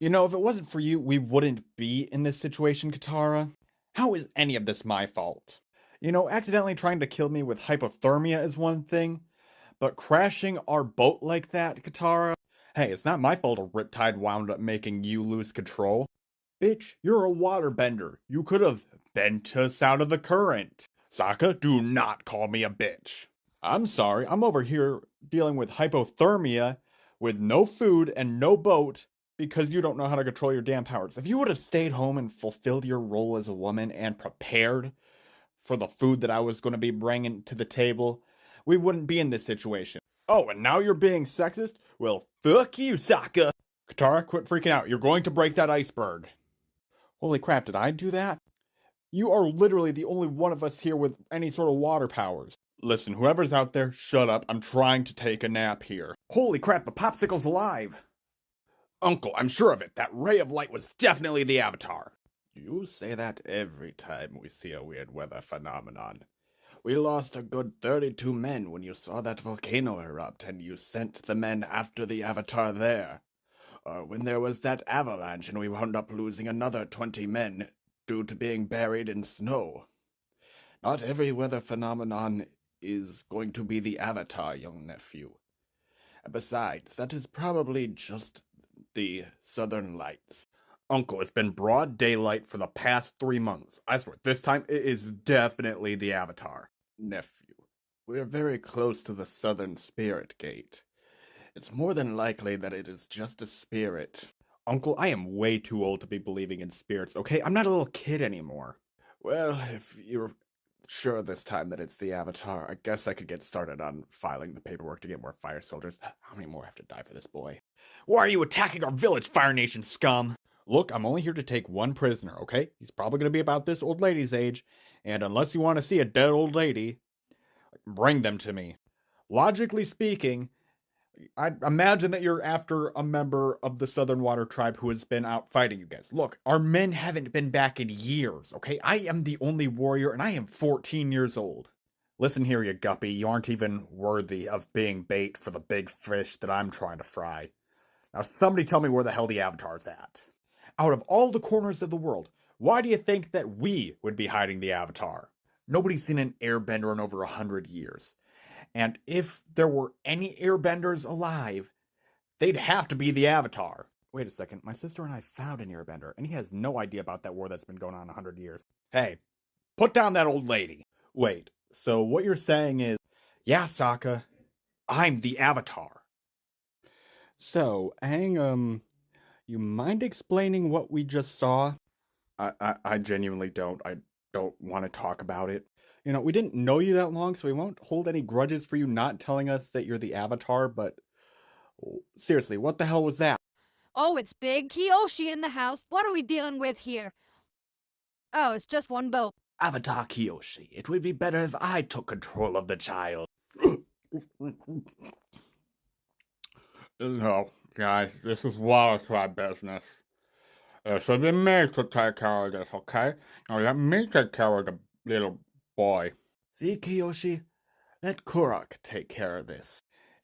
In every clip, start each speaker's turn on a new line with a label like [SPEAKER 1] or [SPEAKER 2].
[SPEAKER 1] You know, if it wasn't for you, we wouldn't be in this situation, Katara. How is any of this my fault? You know, accidentally trying to kill me with hypothermia is one thing, but crashing our boat like that, Katara? Hey, it's not my fault a riptide wound up making you lose control. Bitch, you're a waterbender. You could have bent us out of the current. Sokka, do not call me a bitch. I'm sorry, I'm over here dealing with hypothermia with no food and no boat because you don't know how to control your damn powers. If you would have stayed home and fulfilled your role as a woman and prepared for the food that I was going to be bringing to the table, we wouldn't be in this situation. Oh, and now you're being sexist? Well, fuck you, Sokka. Katara, quit freaking out. You're going to break that iceberg. Holy crap, did I do that? You are literally the only one of us here with any sort of water powers. Listen, whoever's out there, shut up. I'm trying to take a nap here. Holy crap, the popsicle's alive. Uncle, I'm sure of it. That ray of light was definitely the Avatar. You say that every time we see a weird weather phenomenon. We lost a good 32 men when you saw that volcano erupt and you sent the men after the Avatar there. Or when there was that avalanche and we wound up losing another 20 men due to being buried in snow. Not every weather phenomenon is going to be the Avatar, young nephew. And besides, that is probably just the Southern Lights. Uncle, it's been broad daylight for the past 3 months. I swear, this time it is definitely the Avatar. Nephew, we are very close to the Southern Spirit Gate. It's more than likely that it is just a spirit. Uncle, I am way too old to be believing in spirits, okay? I'm not a little kid anymore. Well, if you're sure this time that it's the Avatar, I guess I could get started on filing the paperwork to get more fire soldiers. How many more have to die for this boy? Why are you attacking our village, Fire Nation scum? Look, I'm only here to take one prisoner, okay? He's probably going to be about this old lady's age, and unless you want to see a dead old lady, bring them to me. Logically speaking, I imagine that you're after a member of the Southern Water Tribe who has been out fighting you guys. Look, our men haven't been back in years, okay? I am the only warrior, and I am 14 years old. Listen here, you guppy. You aren't even worthy of being bait for the big fish that I'm trying to fry. Now, somebody tell me where the hell the Avatar's at. Out of all the corners of the world, why do you think that we would be hiding the Avatar? Nobody's seen an airbender in over 100 years. And if there were any airbenders alive, they'd have to be the Avatar. Wait a second, my sister and I found an airbender, and he has no idea about that war that's been going on 100 years. Hey, put down that old lady. Wait, so what you're saying is, yeah, Sokka, I'm the Avatar. So, Aang, you mind explaining what we just saw? I genuinely don't. I don't want to talk about it. You know, we didn't know you that long, so we won't hold any grudges for you not telling us that you're the Avatar, but seriously, what the hell was that?
[SPEAKER 2] Oh, it's Big Kiyoshi in the house. What are we dealing with here? Oh, it's just one boat.
[SPEAKER 1] Avatar Kiyoshi, it would be better if I took control of the child. No, guys, this is Water Tribe business. It should be me to take care of this, okay? Now let me take care of the little boy. See, Kiyoshi? Let Kurak take care of this.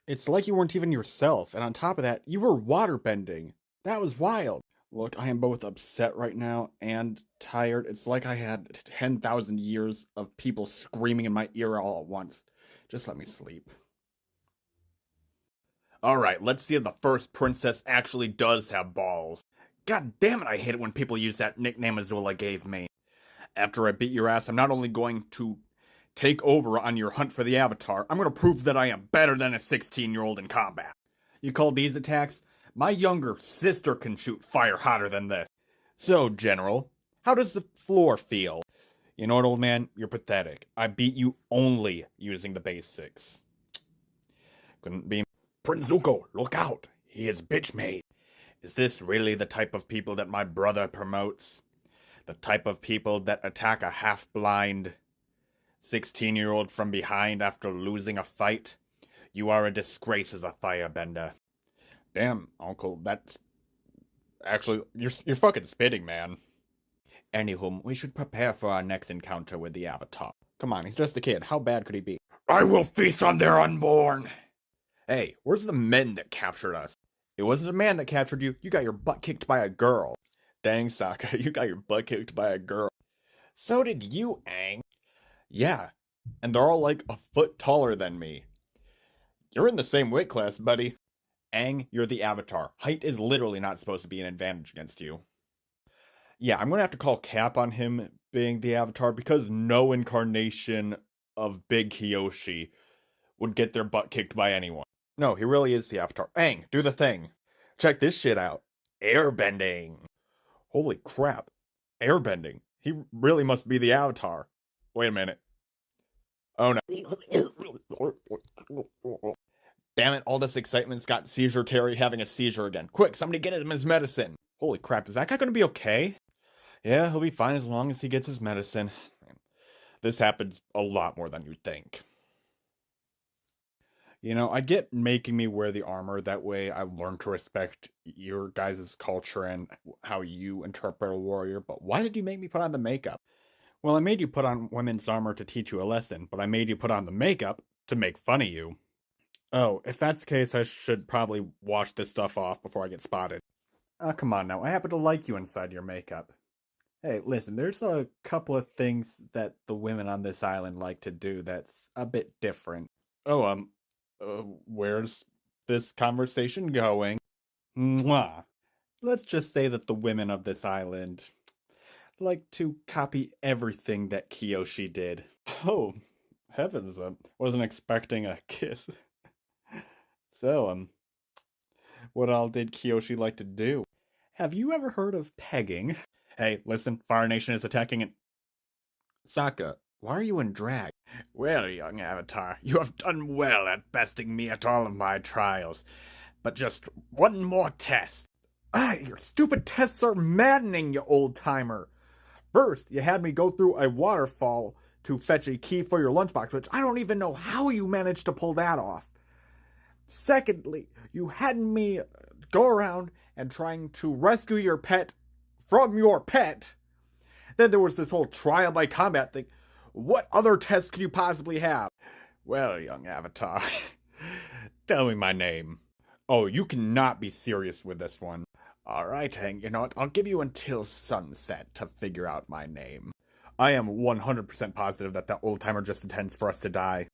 [SPEAKER 1] It's like you weren't even yourself, and on top of that, you were waterbending. That was wild. Look, I am both upset right now and tired. It's like I had 10,000 years of people screaming in my ear all at once. Just let me sleep. Alright, let's see if the first princess actually does have balls. God damn it, I hate it when people use that nickname Azula gave me. After I beat your ass, I'm not only going to take over on your hunt for the Avatar, I'm going to prove that I am better than a 16-year-old in combat. You call these attacks? My younger sister can shoot fire hotter than this. So, General, how does the floor feel? You know what, old man? You're pathetic. I beat you only using the basics. Couldn't be. Prince Zuko, look out! He is bitch made. Is this really the type of people that my brother promotes? The type of people that attack a half-blind 16-year-old from behind after losing a fight? You are a disgrace as a firebender. Damn, Uncle, that's... Actually, you're fucking spitting, man. Anywho, we should prepare for our next encounter with the Avatar. Come on, he's just a kid. How bad could he be? I will feast on their unborn! Hey, where's the men that captured us? It wasn't a man that captured you. You got your butt kicked by a girl. Dang, Sokka, you got your butt kicked by a girl. So did you, Aang. Yeah, and they're all like a foot taller than me. You're in the same weight class, buddy. Aang, you're the Avatar. Height is literally not supposed to be an advantage against you. Yeah, I'm gonna have to call cap on him being the Avatar because no incarnation of Big Kyoshi would get their butt kicked by anyone. No, he really is the Avatar. Aang, do the thing. Check this shit out. Airbending. Holy crap. Airbending. He really must be the Avatar. Wait a minute. Oh no. Damn it, all this excitement's got Seizure Terry having a seizure again. Quick, somebody get him his medicine. Holy crap, is that guy gonna be okay? Yeah, he'll be fine as long as he gets his medicine. This happens a lot more than you'd think. You know, I get making me wear the armor. That way I learn to respect your guys' culture and how you interpret a warrior. But why did you make me put on the makeup? Well, I made you put on women's armor to teach you a lesson, but I made you put on the makeup to make fun of you. Oh, if that's the case, I should probably wash this stuff off before I get spotted. Come on now. I happen to like you inside your makeup. Hey, listen, there's a couple of things that the women on this island like to do that's a bit different. Oh, where's this conversation going? Mwah. Let's just say that the women of this island like to copy everything that Kyoshi did. Oh, heavens, wasn't expecting a kiss. So, what all did Kyoshi like to do? Have you ever heard of pegging? Hey, listen, Fire Nation is attacking and... Sokka, why are you in drag? Well, young Avatar, you have done well at besting me at all of my trials. But just one more test. Your stupid tests are maddening, you old-timer. First, you had me go through a waterfall to fetch a key for your lunchbox, which I don't even know how you managed to pull that off. Secondly, you had me go around and trying to rescue your pet from your pet. Then there was this whole trial by combat thing. What other test could you possibly have? Well, young Avatar, tell me my name. Oh, you cannot be serious with this one. Alright, Hank, you know what? I'll give you until sunset to figure out my name. I am 100% positive that that old-timer just intends for us to die.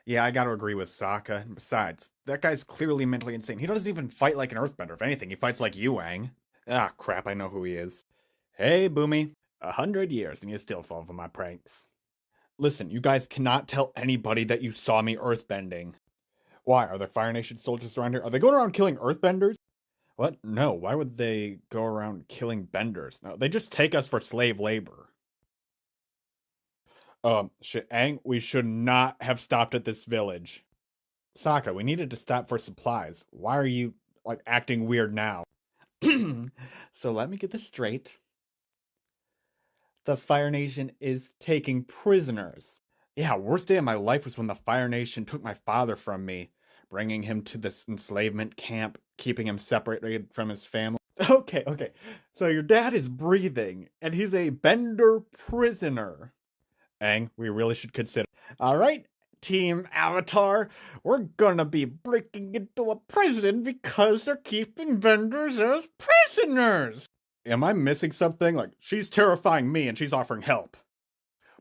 [SPEAKER 1] Yeah, I gotta agree with Sokka. Besides, that guy's clearly mentally insane. He doesn't even fight like an earthbender. If anything, he fights like you, Aang. Ah, crap, I know who he is. Hey, Boomy. 100 years and you still fall for my pranks. Listen, you guys cannot tell anybody that you saw me earthbending. Why? Are there Fire Nation soldiers around here? Are they going around killing earthbenders? What? No, why would they go around killing benders? No, they just take us for slave labor. Shit, Aang, we should not have stopped at this village. Sokka, we needed to stop for supplies. Why are you, like, acting weird now? So let me get this straight. The Fire Nation is taking prisoners. Yeah, worst day of my life was when the Fire Nation took my father from me, bringing him to this enslavement camp, keeping him separated from his family. Okay. So your dad is breathing, and he's a Bender prisoner. Aang, we really should consider. Alright, Team Avatar, we're gonna be breaking into a prison because they're keeping Benders as prisoners! Am I missing something? Like, she's terrifying me and she's offering help.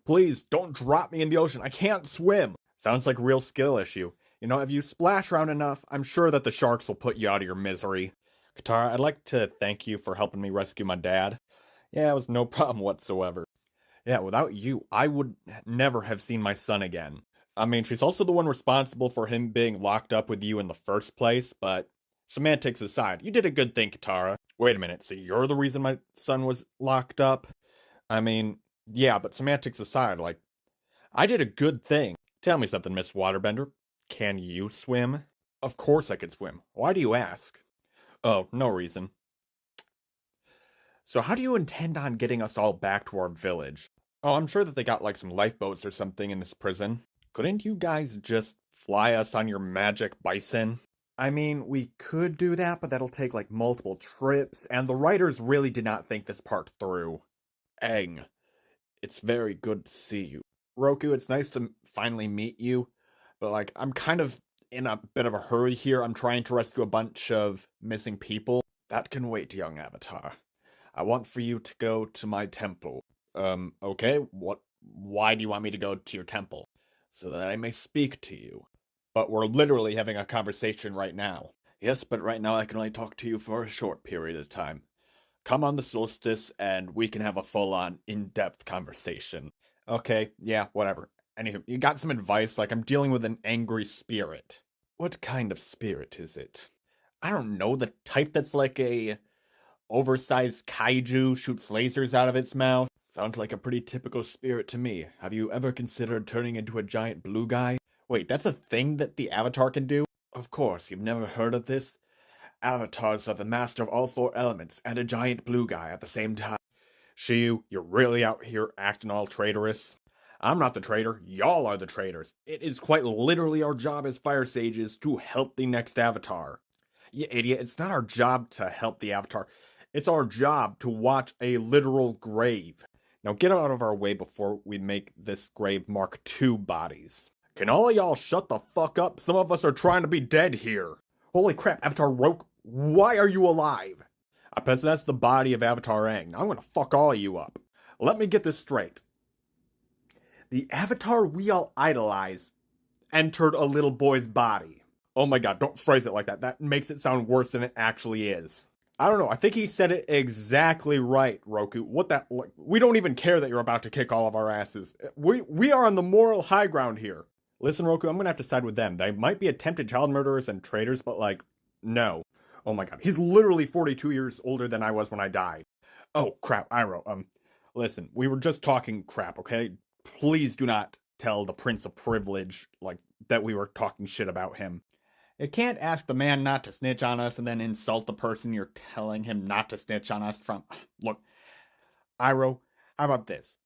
[SPEAKER 1] Please, don't drop me in the ocean. I can't swim. Sounds like a real skill issue. You know, if you splash around enough, I'm sure that the sharks will put you out of your misery. Katara, I'd like to thank you for helping me rescue my dad. Yeah, it was no problem whatsoever. Yeah, without you, I would never have seen my son again. I mean, she's also the one responsible for him being locked up with you in the first place, but semantics aside, you did a good thing, Katara. Wait a minute, so you're the reason my son was locked up? I mean, yeah, but semantics aside, like, I did a good thing. Tell me something, Miss Waterbender. Can you swim? Of course I can swim. Why do you ask? Oh, no reason. So how do you intend on getting us all back to our village? Oh, I'm sure that they got like some lifeboats or something in this prison. Couldn't you guys just fly us on your magic bison? I mean, we could do that, but that'll take like multiple trips, and the writers really did not think this part through. Aang, it's very good to see you. Roku, it's nice to finally meet you, but like, I'm kind of in a bit of a hurry here. I'm trying to rescue a bunch of missing people. That can wait, young Avatar. I want for you to go to my temple. Okay, why do you want me to go to your temple? So that I may speak to you. But we're literally having a conversation right now. Yes, but right now I can only talk to you for a short period of time. Come on the solstice and we can have a full-on, in-depth conversation. Okay, yeah, whatever. Anywho, you got some advice? Like, I'm dealing with an angry spirit. What kind of spirit is it? I don't know, the type that's like a oversized kaiju shoots lasers out of its mouth. Sounds like a pretty typical spirit to me. Have you ever considered turning into a giant blue guy? Wait, that's a thing that the Avatar can do? Of course, you've never heard of this? Avatars are the master of all four elements and a giant blue guy at the same time. Shiyu, you're really out here acting all traitorous. I'm not the traitor, y'all are the traitors. It is quite literally our job as fire sages to help the next Avatar. You idiot, it's not our job to help the Avatar. It's our job to watch a literal grave. Now get out of our way before we make this grave Mark II bodies. Can all of y'all shut the fuck up? Some of us are trying to be dead here. Holy crap, Avatar Roke, why are you alive? I possess the body of Avatar Aang. Now I'm gonna fuck all of you up. Let me get this straight. The Avatar we all idolize entered a little boy's body. Oh my god, don't phrase it like that. That makes it sound worse than it actually is. I don't know, I think he said it exactly right, Roku. What that, like, we don't even care that you're about to kick all of our asses. We are on the moral high ground here. Listen, Roku, I'm gonna have to side with them. They might be attempted child murderers and traitors, but like, no. Oh my god, he's literally 42 years older than I was when I died. Oh crap, Iroh, listen, we were just talking crap, okay? Please do not tell the Prince of Privilege, like, that we were talking shit about him. You can't ask the man not to snitch on us and then insult the person you're telling him not to snitch on us from. Look, Iroh, how about this?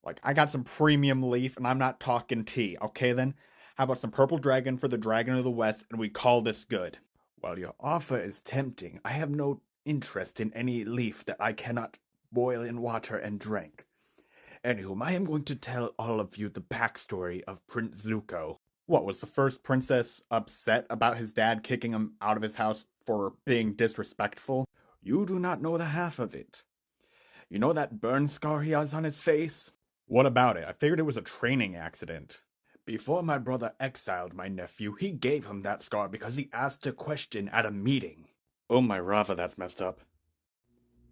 [SPEAKER 1] Like, I got some premium leaf and I'm not talking tea, okay then? How about some purple dragon for the Dragon of the West and we call this good? While your offer is tempting, I have no interest in any leaf that I cannot boil in water and drink. Anywho, I am going to tell all of you the backstory of Prince Zuko. What, was the first princess upset about his dad kicking him out of his house for being disrespectful? You do not know the half of it. You know that burn scar he has on his face? What about it? I figured it was a training accident. Before my brother exiled my nephew, he gave him that scar because he asked a question at a meeting. Oh my Rava, that's messed up.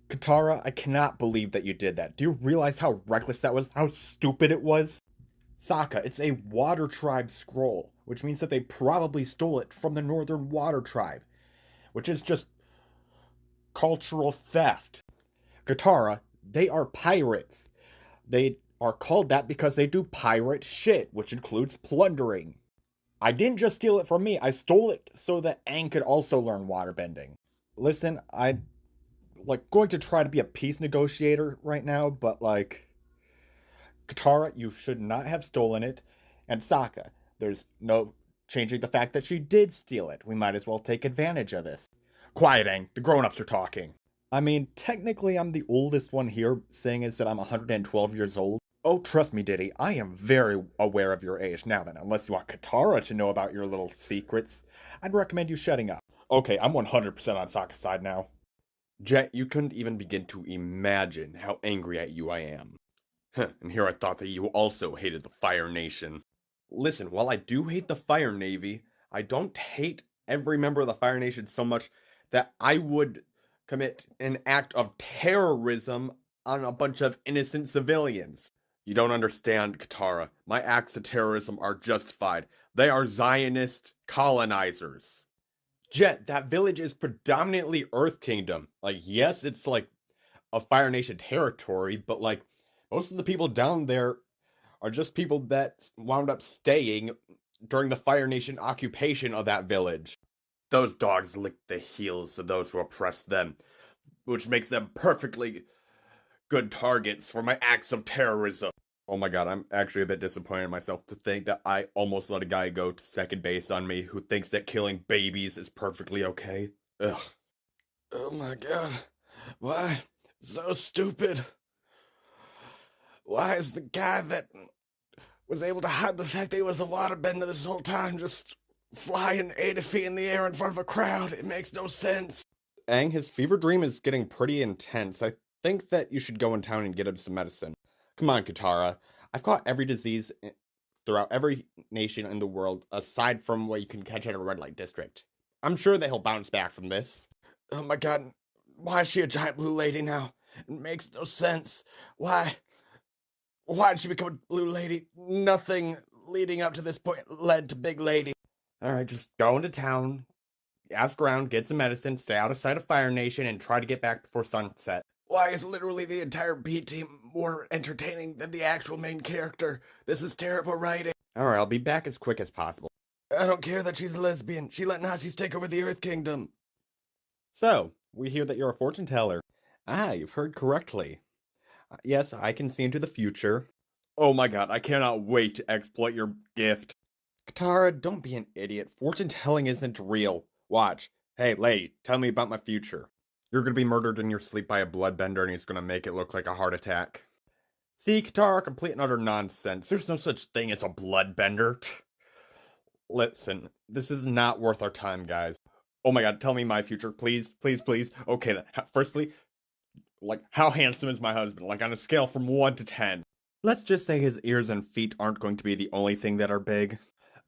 [SPEAKER 1] Katara, I cannot believe that you did that. Do you realize how reckless that was? How stupid it was? Sokka, it's a Water Tribe scroll, which means that they probably stole it from the Northern Water Tribe, which is just cultural theft. Katara, they are pirates. They are called that because they do pirate shit, which includes plundering. I didn't just steal it from me, I stole it so that Aang could also learn waterbending. Listen, I'm going to try to be a peace negotiator right now, but Katara, you should not have stolen it, and Sokka, there's no changing the fact that she did steal it. We might as well take advantage of this. Quiet, Aang, the grown-ups are talking. I mean, technically I'm the oldest one here, saying is that I'm 112 years old. Oh, trust me, Diddy, I am very aware of your age. Now then, unless you want Katara to know about your little secrets, I'd recommend you shutting up. Okay, I'm 100% on Sokka's side now. Jet, you couldn't even begin to imagine how angry at you I am. And here I thought that you also hated the Fire Nation. Listen, while I do hate the Fire Navy, I don't hate every member of the Fire Nation so much that I would commit an act of terrorism on a bunch of innocent civilians. You don't understand, Katara. My acts of terrorism are justified. They are Zionist colonizers. Jet, that village is predominantly Earth Kingdom. Like, yes, it's like a Fire Nation territory, but like, most of the people down there are just people that wound up staying during the Fire Nation occupation of that village. Those dogs lick the heels of those who oppress them, which makes them perfectly good targets for my acts of terrorism. Oh my god, I'm actually a bit disappointed in myself to think that I almost let a guy go to second base on me who thinks that killing babies is perfectly okay. Ugh. Oh my god. Why? So stupid. Why is the guy that was able to hide the fact that he was a waterbender this whole time just
[SPEAKER 3] flying 80 feet in the air in front of a crowd. It makes no sense.
[SPEAKER 1] Aang, his fever dream is getting pretty intense. I think that you should go in town and get him some medicine. Come on, Katara. I've caught every disease throughout every nation in the world, aside from what you can catch at a red light district. I'm sure that he'll bounce back from this.
[SPEAKER 3] Oh my god, why is she a giant blue lady now? It makes no sense. Why did she become a blue lady? Nothing leading up to this point led to big lady.
[SPEAKER 1] Alright, just go into town, ask around, get some medicine, stay out of sight of Fire Nation, and try to get back before sunset.
[SPEAKER 3] Why is literally the entire B team more entertaining than the actual main character? This is terrible writing.
[SPEAKER 1] Alright, I'll be back as quick as possible.
[SPEAKER 3] I don't care that she's a lesbian. She let Nazis take over the Earth Kingdom.
[SPEAKER 1] So, we hear that you're a fortune teller. Ah, you've heard correctly. Yes, I can see into the future. Oh my god, I cannot wait to exploit your gift. Katara, don't be an idiot. Fortune telling isn't real. Watch. Hey, lady, tell me about my future. You're gonna be murdered in your sleep by a bloodbender and he's gonna make it look like a heart attack. See, Katara, complete and utter nonsense. There's no such thing as a bloodbender. Listen, this is not worth our time, guys. Oh my god, tell me my future, please, please, please. Okay then, firstly, like, how handsome is my husband? Like, on a scale from 1 to 10. Let's just say his ears and feet aren't going to be the only thing that are big.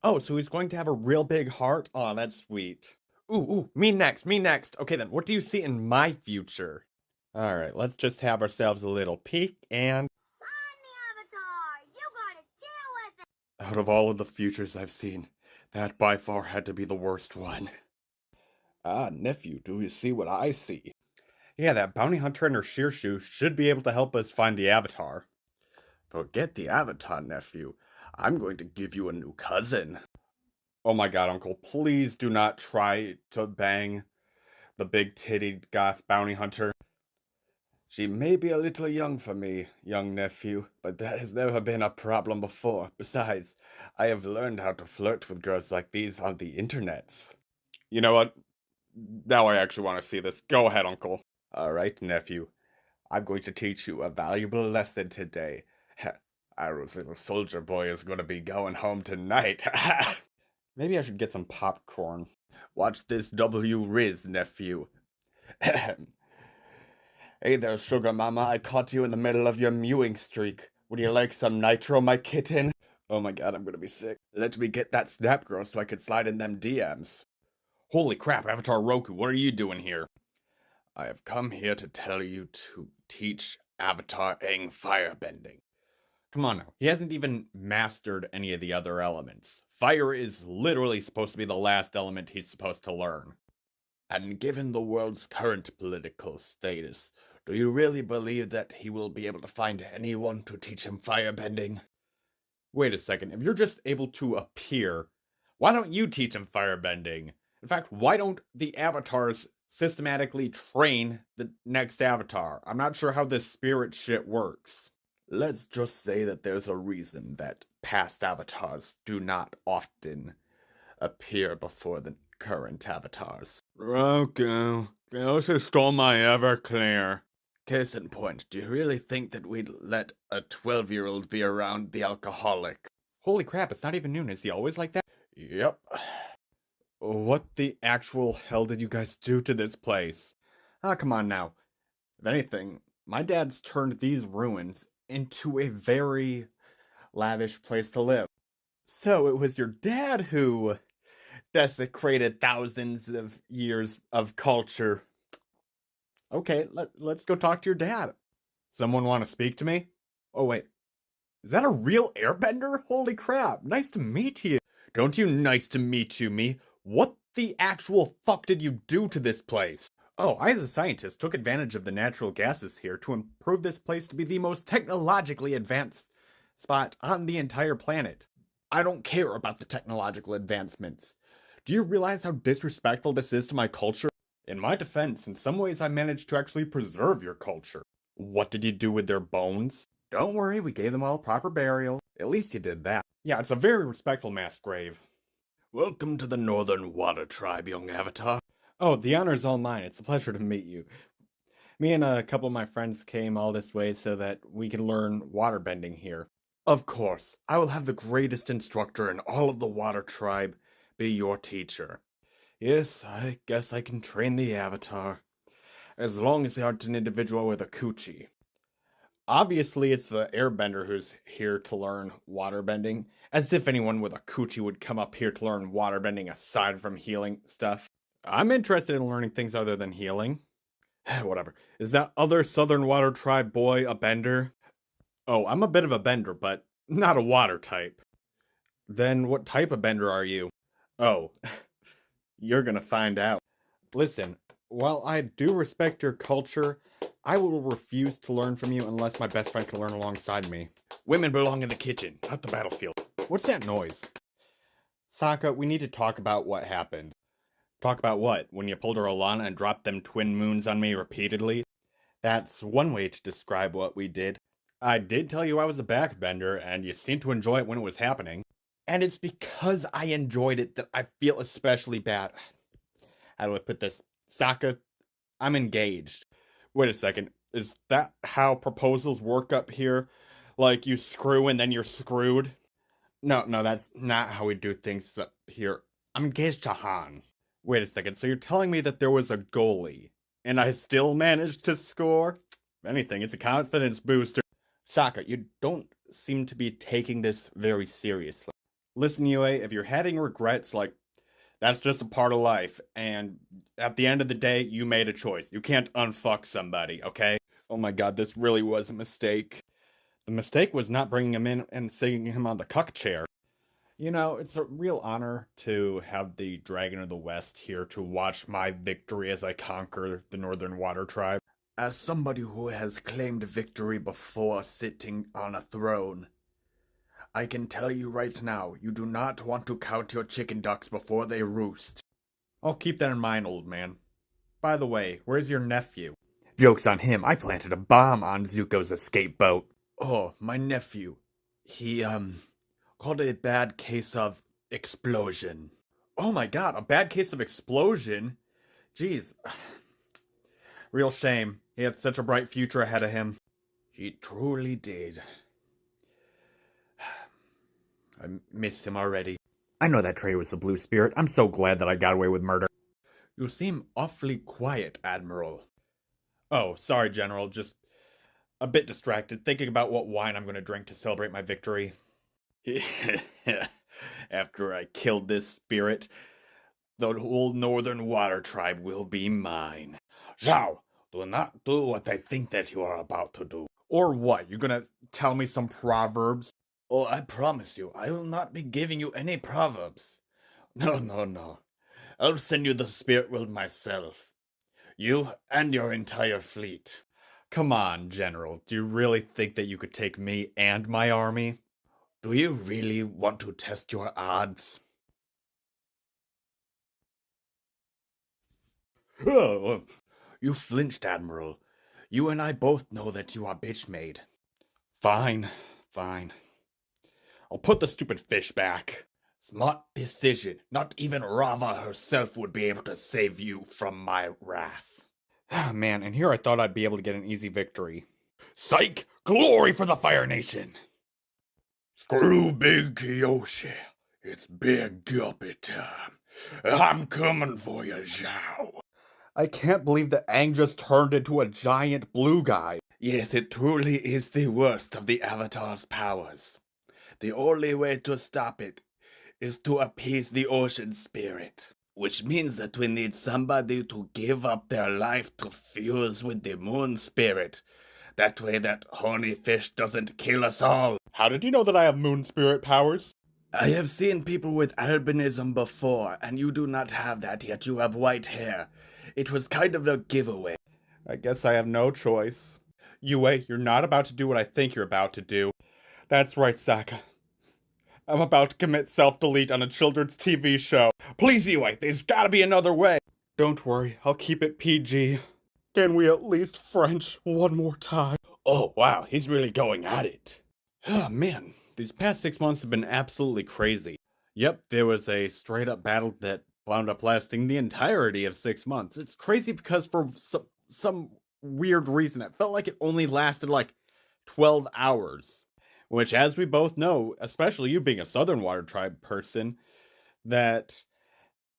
[SPEAKER 1] Oh, so he's going to have a real big heart? Aw, that's sweet. Ooh, me next, me next. Okay then, what do you see in my future? Alright, let's just have ourselves a little peek and...
[SPEAKER 4] I'm the Avatar! You gotta deal with it!
[SPEAKER 1] Out of all of the futures I've seen, that by far had to be the worst one.
[SPEAKER 3] Ah, nephew, do you see what I see?
[SPEAKER 1] Yeah, that bounty hunter and her Shearshoe should be able to help us find the Avatar.
[SPEAKER 3] Forget the Avatar, nephew. I'm going to give you a new cousin.
[SPEAKER 1] Oh my god, Uncle, please do not try to bang the big-titted goth bounty hunter.
[SPEAKER 3] She may be a little young for me, young nephew, but that has never been a problem before. Besides, I have learned how to flirt with girls like these on the internets.
[SPEAKER 1] You know what? Now I actually want to see this. Go ahead, Uncle.
[SPEAKER 3] Alright, nephew. I'm going to teach you a valuable lesson today. Our little soldier boy is going to be going home tonight.
[SPEAKER 1] Maybe I should get some popcorn.
[SPEAKER 3] Watch this W Riz, nephew. Hey there, sugar mama. I caught you in the middle of your mewing streak. Would you like some nitro, my kitten? Oh my god, I'm gonna be sick. Let me get that snap girl so I could slide in them DMs.
[SPEAKER 1] Holy crap, Avatar Roku, what are you doing here?
[SPEAKER 3] I have come here to tell you to teach Avatar Aang firebending.
[SPEAKER 1] Come on now, he hasn't even mastered any of the other elements. Fire is literally supposed to be the last element he's supposed to learn.
[SPEAKER 3] And given the world's current political status, do you really believe that he will be able to find anyone to teach him firebending?
[SPEAKER 1] Wait a second, if you're just able to appear, why don't you teach him firebending? In fact, why don't the avatars systematically train the next avatar? I'm not sure how this spirit shit works.
[SPEAKER 3] Let's just say that there's a reason that past avatars do not often appear before the current avatars.
[SPEAKER 1] Roku, you also stole my Everclear.
[SPEAKER 3] Case in point, do you really think that we'd let a 12-year-old be around the alcoholic?
[SPEAKER 1] Holy crap, it's not even noon. Is he always like that?
[SPEAKER 3] Yep.
[SPEAKER 1] What the actual hell did you guys do to this place? Ah, come on now. If anything, my dad's turned these ruins into a very lavish place to live. So it was your dad who desecrated thousands of years of culture. Okay, let's go talk to your dad. Someone want to speak to me? Oh, wait. Is that a real airbender? Holy crap, nice to meet you. Don't you nice to meet you me. What the actual fuck did you do to this place? Oh, I as a scientist took advantage of the natural gases here to improve this place to be the most technologically advanced spot on the entire planet. I don't care about the technological advancements. Do you realize how disrespectful this is to my culture? In my defense, in some ways I managed to actually preserve your culture. What did you do with their bones? Don't worry, we gave them all proper burial. At least you did that. Yeah, it's a very respectful mass grave.
[SPEAKER 3] Welcome to the Northern Water Tribe, young Avatar.
[SPEAKER 1] Oh, the honor is all mine. It's a pleasure to meet you. Me and a couple of my friends came all this way so that we can learn waterbending here. Of course, I will have the greatest instructor in all of the Water Tribe
[SPEAKER 3] be your teacher. Yes, I guess I can train the Avatar. As long as they aren't an individual with a coochie.
[SPEAKER 1] Obviously, it's the Airbender who's here to learn waterbending. As if anyone with a coochie would come up here to learn waterbending aside from healing stuff. I'm interested in learning things other than healing. Whatever. Is that other Southern Water Tribe boy a bender? Oh, I'm a bit of a bender, but not a water type. Then what type of bender are you? Oh, you're gonna find out. Listen, while I do respect your culture, I will refuse to learn from you unless my best friend can learn alongside me.
[SPEAKER 3] Women belong in the kitchen, not the battlefield.
[SPEAKER 1] What's that noise? Sokka, we need to talk about what happened. Talk about what? When you pulled her Alana and dropped them twin moons on me repeatedly? That's one way to describe what we did. I did tell you I was a backbender, and you seemed to enjoy it when it was happening. And it's because I enjoyed it that I feel especially bad. How do I put this? Sokka, I'm engaged. Wait a second. Is that how proposals work up here? Like you screw and then you're screwed? No, that's not how we do things up here. I'm engaged to Han. Wait a second. So you're telling me that there was a goalie, and I still managed to score? If anything, it's a confidence booster. Sokka, you don't seem to be taking this very seriously. Listen, Yue, if you're having regrets, like, that's just a part of life, and at the end of the day, you made a choice. You can't unfuck somebody, okay? Oh my god, this really was a mistake. The mistake was not bringing him in and sitting him on the cuck chair. You know, it's a real honor to have the Dragon of the West here to watch my victory as I conquer the Northern Water Tribe. As somebody who has claimed victory before sitting on a throne, I can tell you right now, you do not want to count your chicken ducks before they roost. I'll keep that in mind, old man. By the way, where's your nephew? Joke's on him, I planted a bomb on Zuko's escape boat. Oh, my nephew. He, called it a bad case of explosion. Oh my god, a bad case of explosion? Jeez. Real shame. He had such a bright future ahead of him. He truly did. I missed him already. I know that traitor was the Blue Spirit. I'm so glad that I got away with murder. You seem awfully quiet, Admiral. Oh, sorry, General. Just a bit distracted, thinking about what wine I'm going to drink to celebrate my victory. After I killed this spirit, the whole Northern Water Tribe will be mine. Zhao, do not do what I think that you are about to do. Or what? You're gonna tell me some proverbs? Oh, I promise you, I will not be giving you any proverbs. No. I'll send you the spirit world myself. You and your entire fleet. Come on, General. Do you really think that you could take me and my army? Do you really want to test your odds? Oh, you flinched, Admiral. You and I both know that you are bitch-made. Fine. I'll put the stupid fish back. Smart decision. Not even Rava herself would be able to save you from my wrath. Man, and here I thought I'd be able to get an easy victory. Psych! Glory for the Fire Nation! Screw Big Kyoshi. It's Big Guppy time. I'm coming for you, Zhao. I can't believe that Aang just turned into a giant blue guy. Yes, it truly is the worst of the Avatar's powers. The only way to stop it is to appease the ocean spirit. Which means that we need somebody to give up their life to fuse with the moon spirit. That way that horny fish doesn't kill us all. How did you know that I have moon spirit powers? I have seen people with albinism before, and you do not have that, yet you have white hair. It was kind of a giveaway. I guess I have no choice. Yue, you're not about to do what I think you're about to do. That's right, Sokka. I'm about to commit self-delete on a children's TV show. Please, Yue, there's gotta be another way. Don't worry, I'll keep it PG. Can we at least French one more time? Oh, wow, he's really going at it. Oh, man, these past 6 months have been absolutely crazy. Yep, there was a straight-up battle that wound up lasting the entirety of 6 months. It's crazy because for some weird reason, it felt like it only lasted like 12 hours. Which, as we both know, especially you being a Southern Water Tribe person, that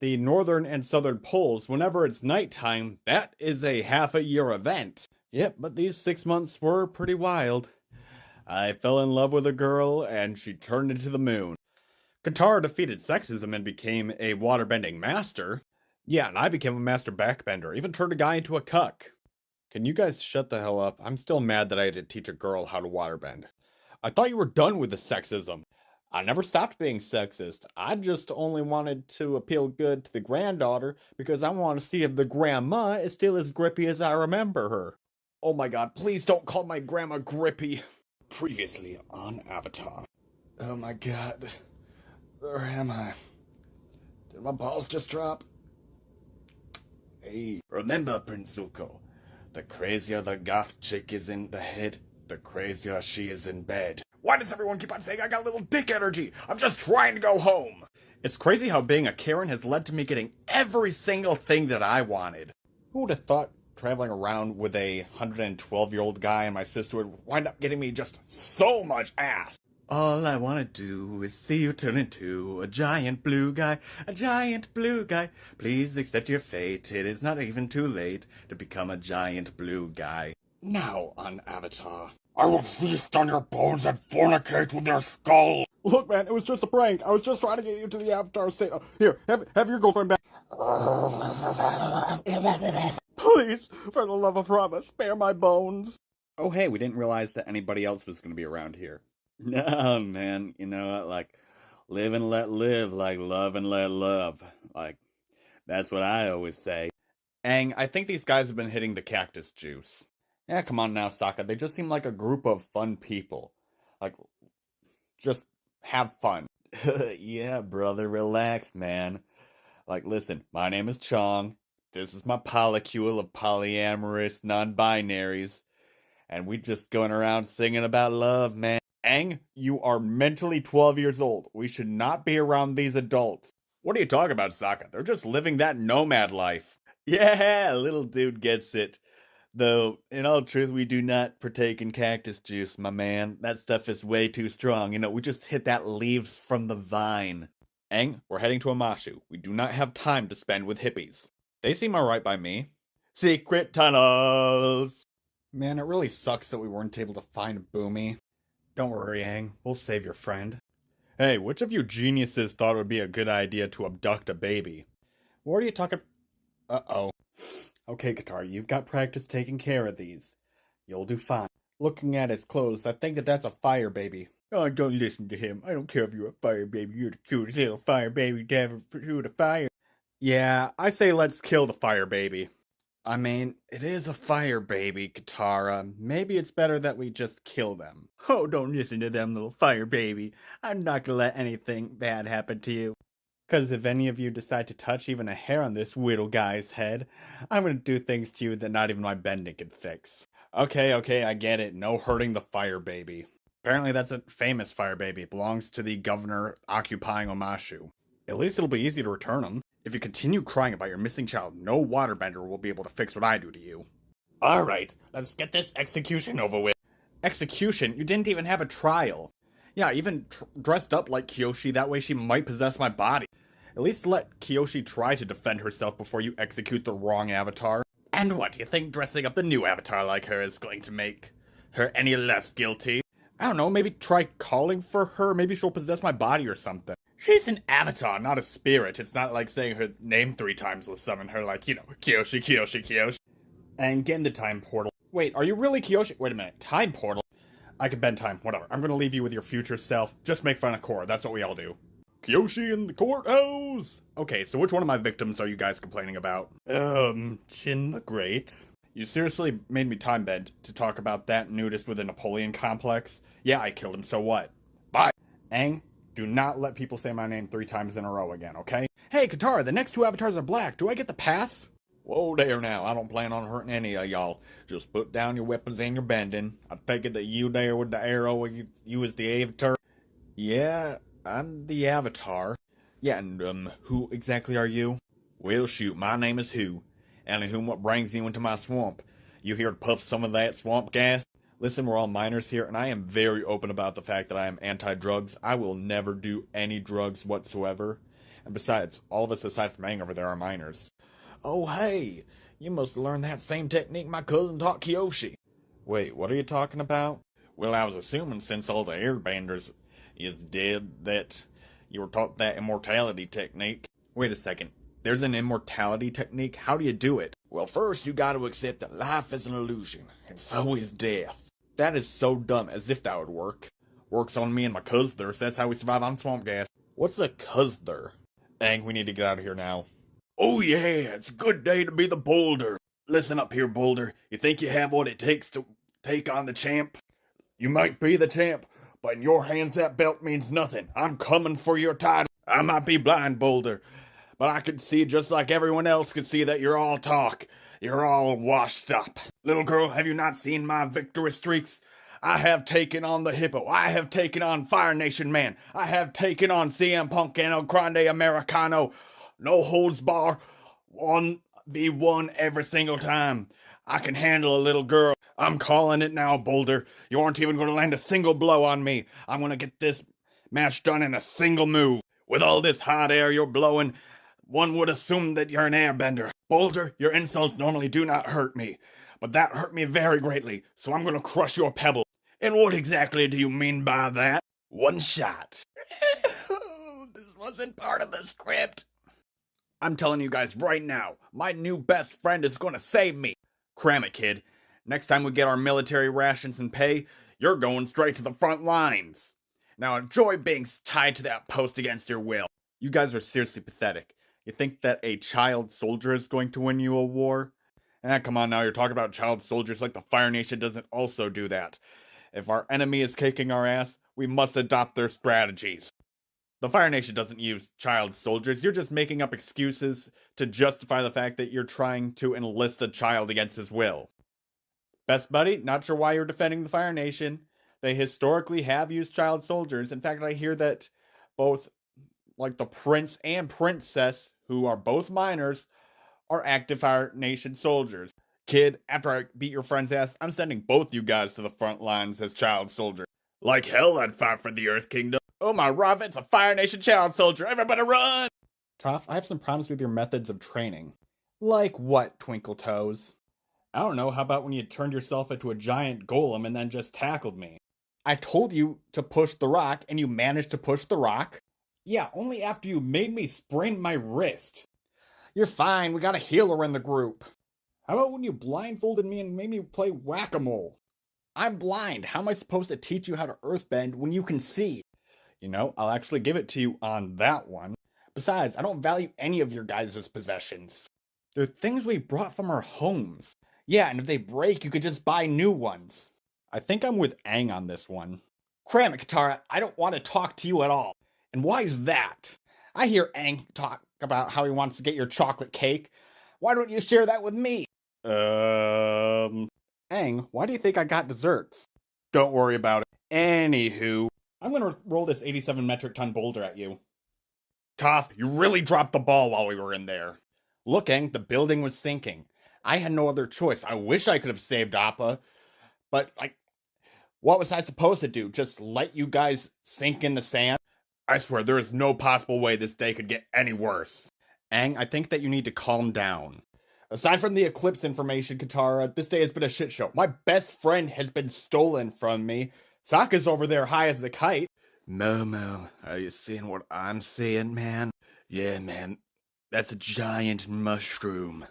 [SPEAKER 1] the northern and southern poles, whenever it's nighttime, that is a half-a-year event. Yep, but these 6 months were pretty wild. I fell in love with a girl, and she turned into the moon. Katara defeated sexism and became a waterbending master. Yeah, and I became a master backbender, even turned a guy into a cuck. Can you guys shut the hell up? I'm still mad that I had to teach a girl how to waterbend. I thought you were done with the sexism. I never stopped being sexist. I just only wanted to appeal good to the granddaughter because I want to see if the grandma is still as grippy as I remember her. Oh my god, please don't call my grandma grippy. Previously on Avatar. Oh my god. Where am I? Did my balls just drop? Hey, remember, Prince Zuko. The crazier the goth chick is in the head, the crazier she is in bed. Why does everyone keep on saying I got little dick energy? I'm just trying to go home. It's crazy how being a Karen has led to me getting every single thing that I wanted. Who would have thought traveling around with a 112-year-old guy and my sister would wind up getting me just so much ass? All I want to do is see you turn into a giant blue guy, a giant blue guy. Please accept your fate, it is not even too late to become a giant blue guy. Now on Avatar. I will feast on your bones and fornicate with your skull. Look, man, it was just a prank. I was just trying to get you to the Avatar state. Here, have your girlfriend back. Please, for the love of Rama, spare my bones. Oh, hey, we didn't realize that anybody else was going to be around here. No, man, you know what, like, live and let live, like, love and let love. Like, that's what I always say. Aang, I think these guys have been hitting the cactus juice. Yeah, come on now, Sokka. They just seem like a group of fun people. Like, just have fun. Yeah, brother, relax, man. Like, listen, my name is Chong. This is my polycule of polyamorous non-binaries. And we just going around singing about love, man. Aang, you are mentally 12 years old. We should not be around these adults. What are you talking about, Sokka? They're just living that nomad life. Yeah, little dude gets it. Though, in all truth, we do not partake in cactus juice, my man. That stuff is way too strong. You know, we just hit that leaves from the vine. Aang, we're heading to Amashu. We do not have time to spend with hippies. They seem alright by me. Secret tunnels! Man, it really sucks that we weren't able to find Boomy. Don't worry, Aang. We'll save your friend. Hey, which of you geniuses thought it would be a good idea to abduct a baby? What are you talking... Uh-oh. Okay, Katara, you've got practice taking care of these. You'll do fine. Looking at his clothes, I think that's a fire baby. Oh, don't listen to him. I don't care if you're a fire baby. You're the cutest little fire baby to ever shoot a fire. Yeah, I say let's kill the fire baby. I mean, it is a fire baby, Katara. Maybe it's better that we just kill them. Oh, don't listen to them, little fire baby. I'm not gonna let anything bad happen to you. Because if any of you decide to touch even a hair on this little guy's head, I'm gonna do things to you that not even my bending can fix. Okay, I get it. No hurting the fire baby. Apparently that's a famous fire baby. It belongs to the governor occupying Omashu. At least it'll be easy to return him. If you continue crying about your missing child, no waterbender will be able to fix what I do to you. Alright, let's get this execution over with. Execution? You didn't even have a trial. Yeah, I even dressed up like Kyoshi, that way she might possess my body. At least let Kyoshi try to defend herself before you execute the wrong avatar. And what, do you think dressing up the new avatar like her is going to make her any less guilty? I don't know, maybe try calling for her, maybe she'll possess my body or something. She's an avatar, not a spirit. It's not like saying her name 3 times will summon her, like, you know, Kyoshi, Kyoshi, Kyoshi. And get in the time portal. Wait, are you really Kyoshi? Wait a minute, time portal? I can bend time, whatever. I'm gonna leave you with your future self. Just make fun of Korra, that's what we all do. Kyoshi in the courthouse! Okay, so which one of my victims are you guys complaining about? Chin the Great. You seriously made me time bend to talk about that nudist with a Napoleon complex? Yeah, I killed him, so what? Bye! Aang, do not let people say my name 3 times in a row again, okay? Hey, Katara, the next 2 avatars are black. Do I get the pass? Whoa there now, I don't plan on hurting any of y'all. Just put down your weapons and your bending. I take it that you there with the arrow, you is the avatar? Yeah, I'm the avatar. Yeah, and who exactly are you? Well, shoot, my name is Who. And whom what brings you into my swamp? You here to puff some of that swamp gas? Listen, we're all minors here, and I am very open about the fact that I am anti-drugs. I will never do any drugs whatsoever. And besides, all of us aside from Aang over there are minors. Oh hey, you must have learned that same technique my cousin taught Kyoshi. Wait, what are you talking about? Well, I was assuming since all the Airbenders is dead that you were taught that immortality technique. Wait a second, there's an immortality technique? How do you do it? Well, first you gotta accept that life is an illusion, and so is death. That is so dumb, as if that would work. Works on me and my cousin, so that's how we survive on swamp gas. What's a cousin? Aang, we need to get out of here now.
[SPEAKER 3] Oh yeah, it's a good day to be the Boulder. Listen up here, Boulder. You think you have what it takes to take on the champ? You might be the champ, but in your hands that belt means nothing. I'm coming for your title. I might be blind, Boulder, but I can see just like everyone else can see that you're all talk. You're all washed up. Little girl, have you not seen my victory streaks? I have taken on the Hippo. I have taken on Fire Nation Man. I have taken on CM Punk and El Grande Americano. No holds bar. 1v1 every single time. I can handle a little girl. I'm calling it now, Boulder. You aren't even going to land a single blow on me. I'm going to get this match done in a single move. With all this hot air you're blowing, one would assume that you're an airbender. Boulder, your insults normally do not hurt me, but that hurt me very greatly, so I'm going to crush your pebble. And what exactly do you mean by that? One shot. This wasn't part of the script. I'm telling you guys right now, my new best friend is going to save me. Cram it, kid. Next time we get our military rations and pay, you're going straight to the front lines. Now enjoy being tied to that post against your will. You guys are seriously pathetic. You think that a child soldier is going to win you a war? Come on now, you're talking about child soldiers like the Fire Nation doesn't also do that. If our enemy is kicking our ass, we must adopt their strategies. The Fire Nation doesn't use child soldiers. You're just making up excuses to justify the fact that you're trying to enlist a child against his will. Best buddy, not sure why you're defending the Fire Nation. They historically have used child soldiers. In fact, I hear that both like the prince and princess, who are both minors, are active Fire Nation soldiers. Kid, after I beat your friend's ass, I'm sending both you guys to the front lines as child soldiers. Like hell I'd fight for the Earth Kingdom. Oh my Rav, it's a Fire Nation child soldier. Everybody run!
[SPEAKER 1] Toph, I have some problems with your methods of training. Like what, Twinkle Toes? I don't know, how about when you turned yourself into a giant golem and then just tackled me? I told you to push the rock, and you managed to push the rock? Yeah, only after you made me sprain my wrist. You're fine, we got a healer in the group. How about when you blindfolded me and made me play whack-a-mole? I'm blind. How am I supposed to teach you how to earthbend when you can see? You know, I'll actually give it to you on that one. Besides, I don't value any of your guys' possessions. They're things we brought from our homes. Yeah, and if they break, you could just buy new ones. I think I'm with Aang on this one. Cram it, Katara. I don't want to talk to you at all. And why is that? I hear Aang talk about how he wants to get your chocolate cake. Why don't you share that with me? Aang, why do you think I got desserts? Don't worry about it. Anywho, I'm gonna roll this 87 metric ton boulder at you. Toph, you really dropped the ball while we were in there. Look, Aang, the building was sinking. I had no other choice. I wish I could have saved Appa, but, what was I supposed to do? Just let you guys sink in the sand? I swear, there is no possible way this day could get any worse. Aang, I think that you need to calm down. Aside from the eclipse information, Katara, this day has been a shit show. My best friend has been stolen from me. Sokka's over there high as a kite.
[SPEAKER 3] Momo, are you seeing what I'm seeing, man? Yeah, man. That's a giant mushroom.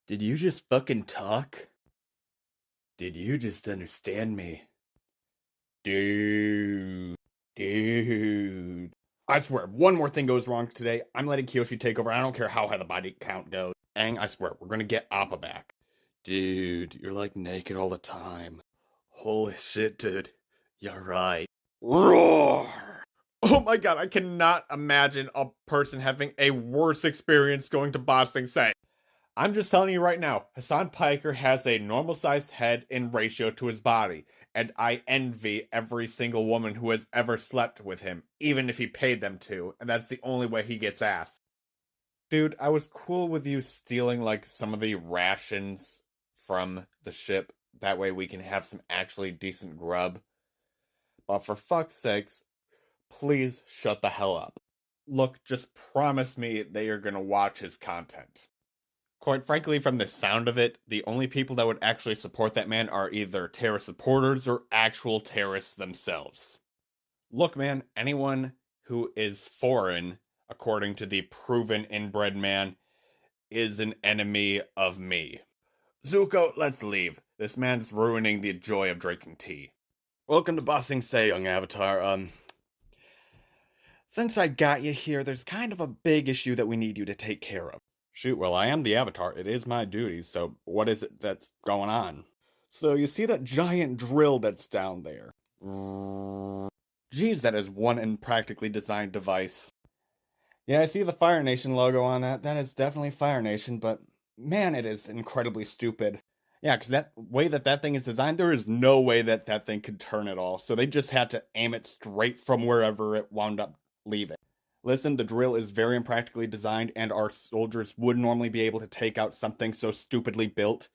[SPEAKER 1] Did you just fucking talk?
[SPEAKER 3] Did you just understand me?
[SPEAKER 1] Dude. I swear, if one more thing goes wrong today, I'm letting Kyoshi take over. I don't care how high the body count goes. Aang, I swear, we're gonna get Appa back.
[SPEAKER 3] Dude, you're like naked all the time. Holy shit, dude. You're right.
[SPEAKER 1] Roar! Oh my god, I cannot imagine a person having a worse experience going to Ba Sing Se. I'm just telling you right now, Hassan Piker has a normal-sized head in ratio to his body, and I envy every single woman who has ever slept with him, even if he paid them to, and that's the only way he gets ass. Dude, I was cool with you stealing, some of the rations from the ship. That way we can have some actually decent grub. But for fuck's sakes, please shut the hell up. Look, just promise me that you're gonna watch his content. Quite frankly, from the sound of it, the only people that would actually support that man are either terrorist supporters or actual terrorists themselves. Look, man, anyone who is foreign, according to the proven inbred man, is an enemy of me. Zuko, let's leave. This man's ruining the joy of drinking tea. Welcome to Bossing Say, young Avatar. Since I got you here, there's kind of a big issue that we need you to take care of. Shoot, well, I am the Avatar. It is my duty, so what is it that's going on? So, you see that giant drill that's down there? Geez, that is one impractically designed device. Yeah, I see the Fire Nation logo on that. That is definitely Fire Nation, but man, it is incredibly stupid. Yeah, because that way that thing is designed, there is no way that thing could turn at all. So they just had to aim it straight from wherever it wound up leaving. Listen, the drill is very impractically designed, and our soldiers would normally be able to take out something so stupidly built.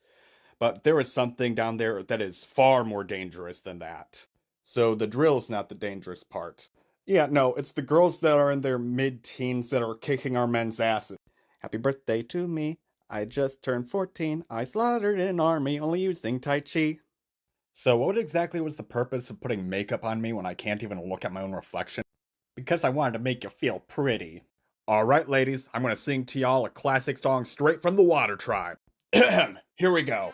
[SPEAKER 1] But there is something down there that is far more dangerous than that. So the drill's not the dangerous part. Yeah, no, it's the girls that are in their mid-teens that are kicking our men's asses. Happy birthday to me. I just turned 14. I slaughtered an army only using Tai Chi. So what exactly was the purpose of putting makeup on me when I can't even look at my own reflection? Because I wanted to make you feel pretty. Alright, ladies, I'm going to sing to y'all a classic song straight from the Water Tribe. Here we go.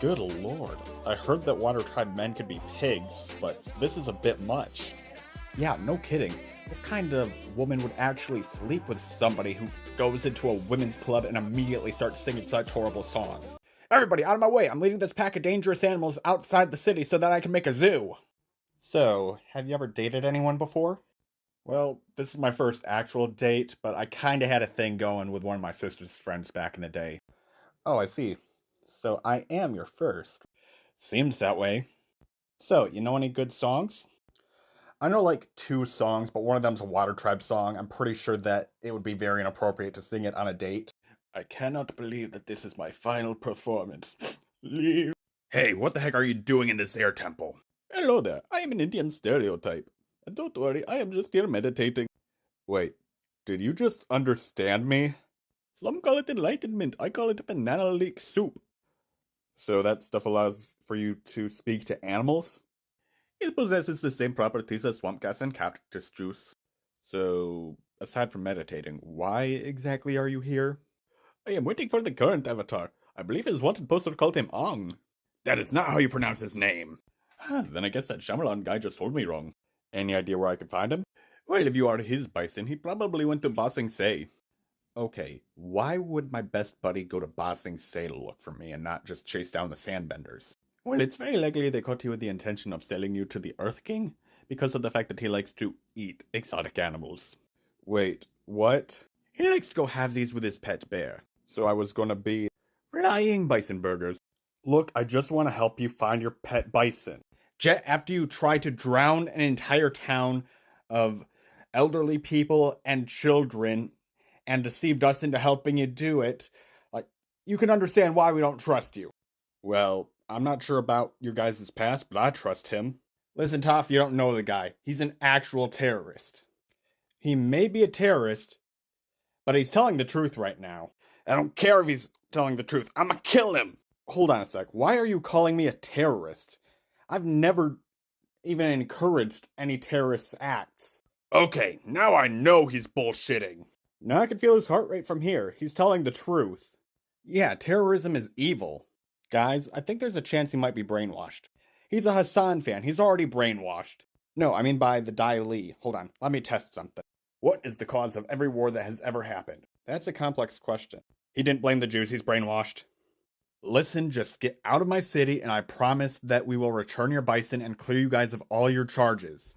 [SPEAKER 1] Good lord, I heard that Water Tribe men could be pigs, but this is a bit much. Yeah, no kidding. What kind of woman would actually sleep with somebody who goes into a women's club and immediately starts singing such horrible songs? Everybody, out of my way! I'm leading this pack of dangerous animals outside the city so that I can make a zoo! So, have you ever dated anyone before? Well, this is my first actual date, but I kinda had a thing going with one of my sister's friends back in the day. Oh, I see. So I am your first. Seems that way. So, you know any good songs? I know like 2 songs, but one of them's a Water Tribe song. I'm pretty sure that it would be very inappropriate to sing it on a date. I cannot believe that this is my final performance. Leave.
[SPEAKER 3] Hey, what the heck are you doing in this air temple?
[SPEAKER 1] Hello there, I am an Indian stereotype. And don't worry, I am just here meditating. Wait, did you just understand me? Some call it enlightenment, I call it banana leek soup. So that stuff allows for you to speak to animals? It possesses the same properties as swamp gas and cactus juice. So, aside from meditating, why exactly are you here? I am waiting for the current avatar. I believe his wanted poster called him Ong.
[SPEAKER 3] That is not how you pronounce his name.
[SPEAKER 1] Then I guess that Shyamalan guy just told me wrong. Any idea where I could find him? Well, if you are his bison, he probably went to Ba Sing Se. Okay, why would my best buddy go to Ba Sing Se to look for me and not just chase down the Sandbenders? Well, it's very likely they caught you with the intention of selling you to the Earth King, because of the fact that he likes to eat exotic animals. Wait, what? He likes to go halvesies with his pet bear. So I was gonna be flying bison burgers. Look, I just want to help you find your pet bison. Jet, after you try to drown an entire town of elderly people and children and deceived us into helping you do it, like, you can understand why we don't trust you. Well, I'm not sure about your guys' past, but I trust him. Listen, Toph, you don't know the guy. He's an actual terrorist. He may be a terrorist, but he's telling the truth right now. I don't care if he's telling the truth. I'm gonna kill him! Hold on a sec. Why are you calling me a terrorist? I've never even encouraged any terrorist acts.
[SPEAKER 3] Okay, now I know he's bullshitting.
[SPEAKER 1] Now I can feel his heart rate from here. He's telling the truth. Yeah, terrorism is evil. Guys, I think there's a chance he might be brainwashed. He's a Hassan fan. He's already brainwashed. No, I mean by the Dai Li. Hold on, let me test something. What is the cause of every war that has ever happened? That's a complex question. He didn't blame the Jews, he's brainwashed. Listen, just get out of my city and I promise that we will return your bison and clear you guys of all your charges.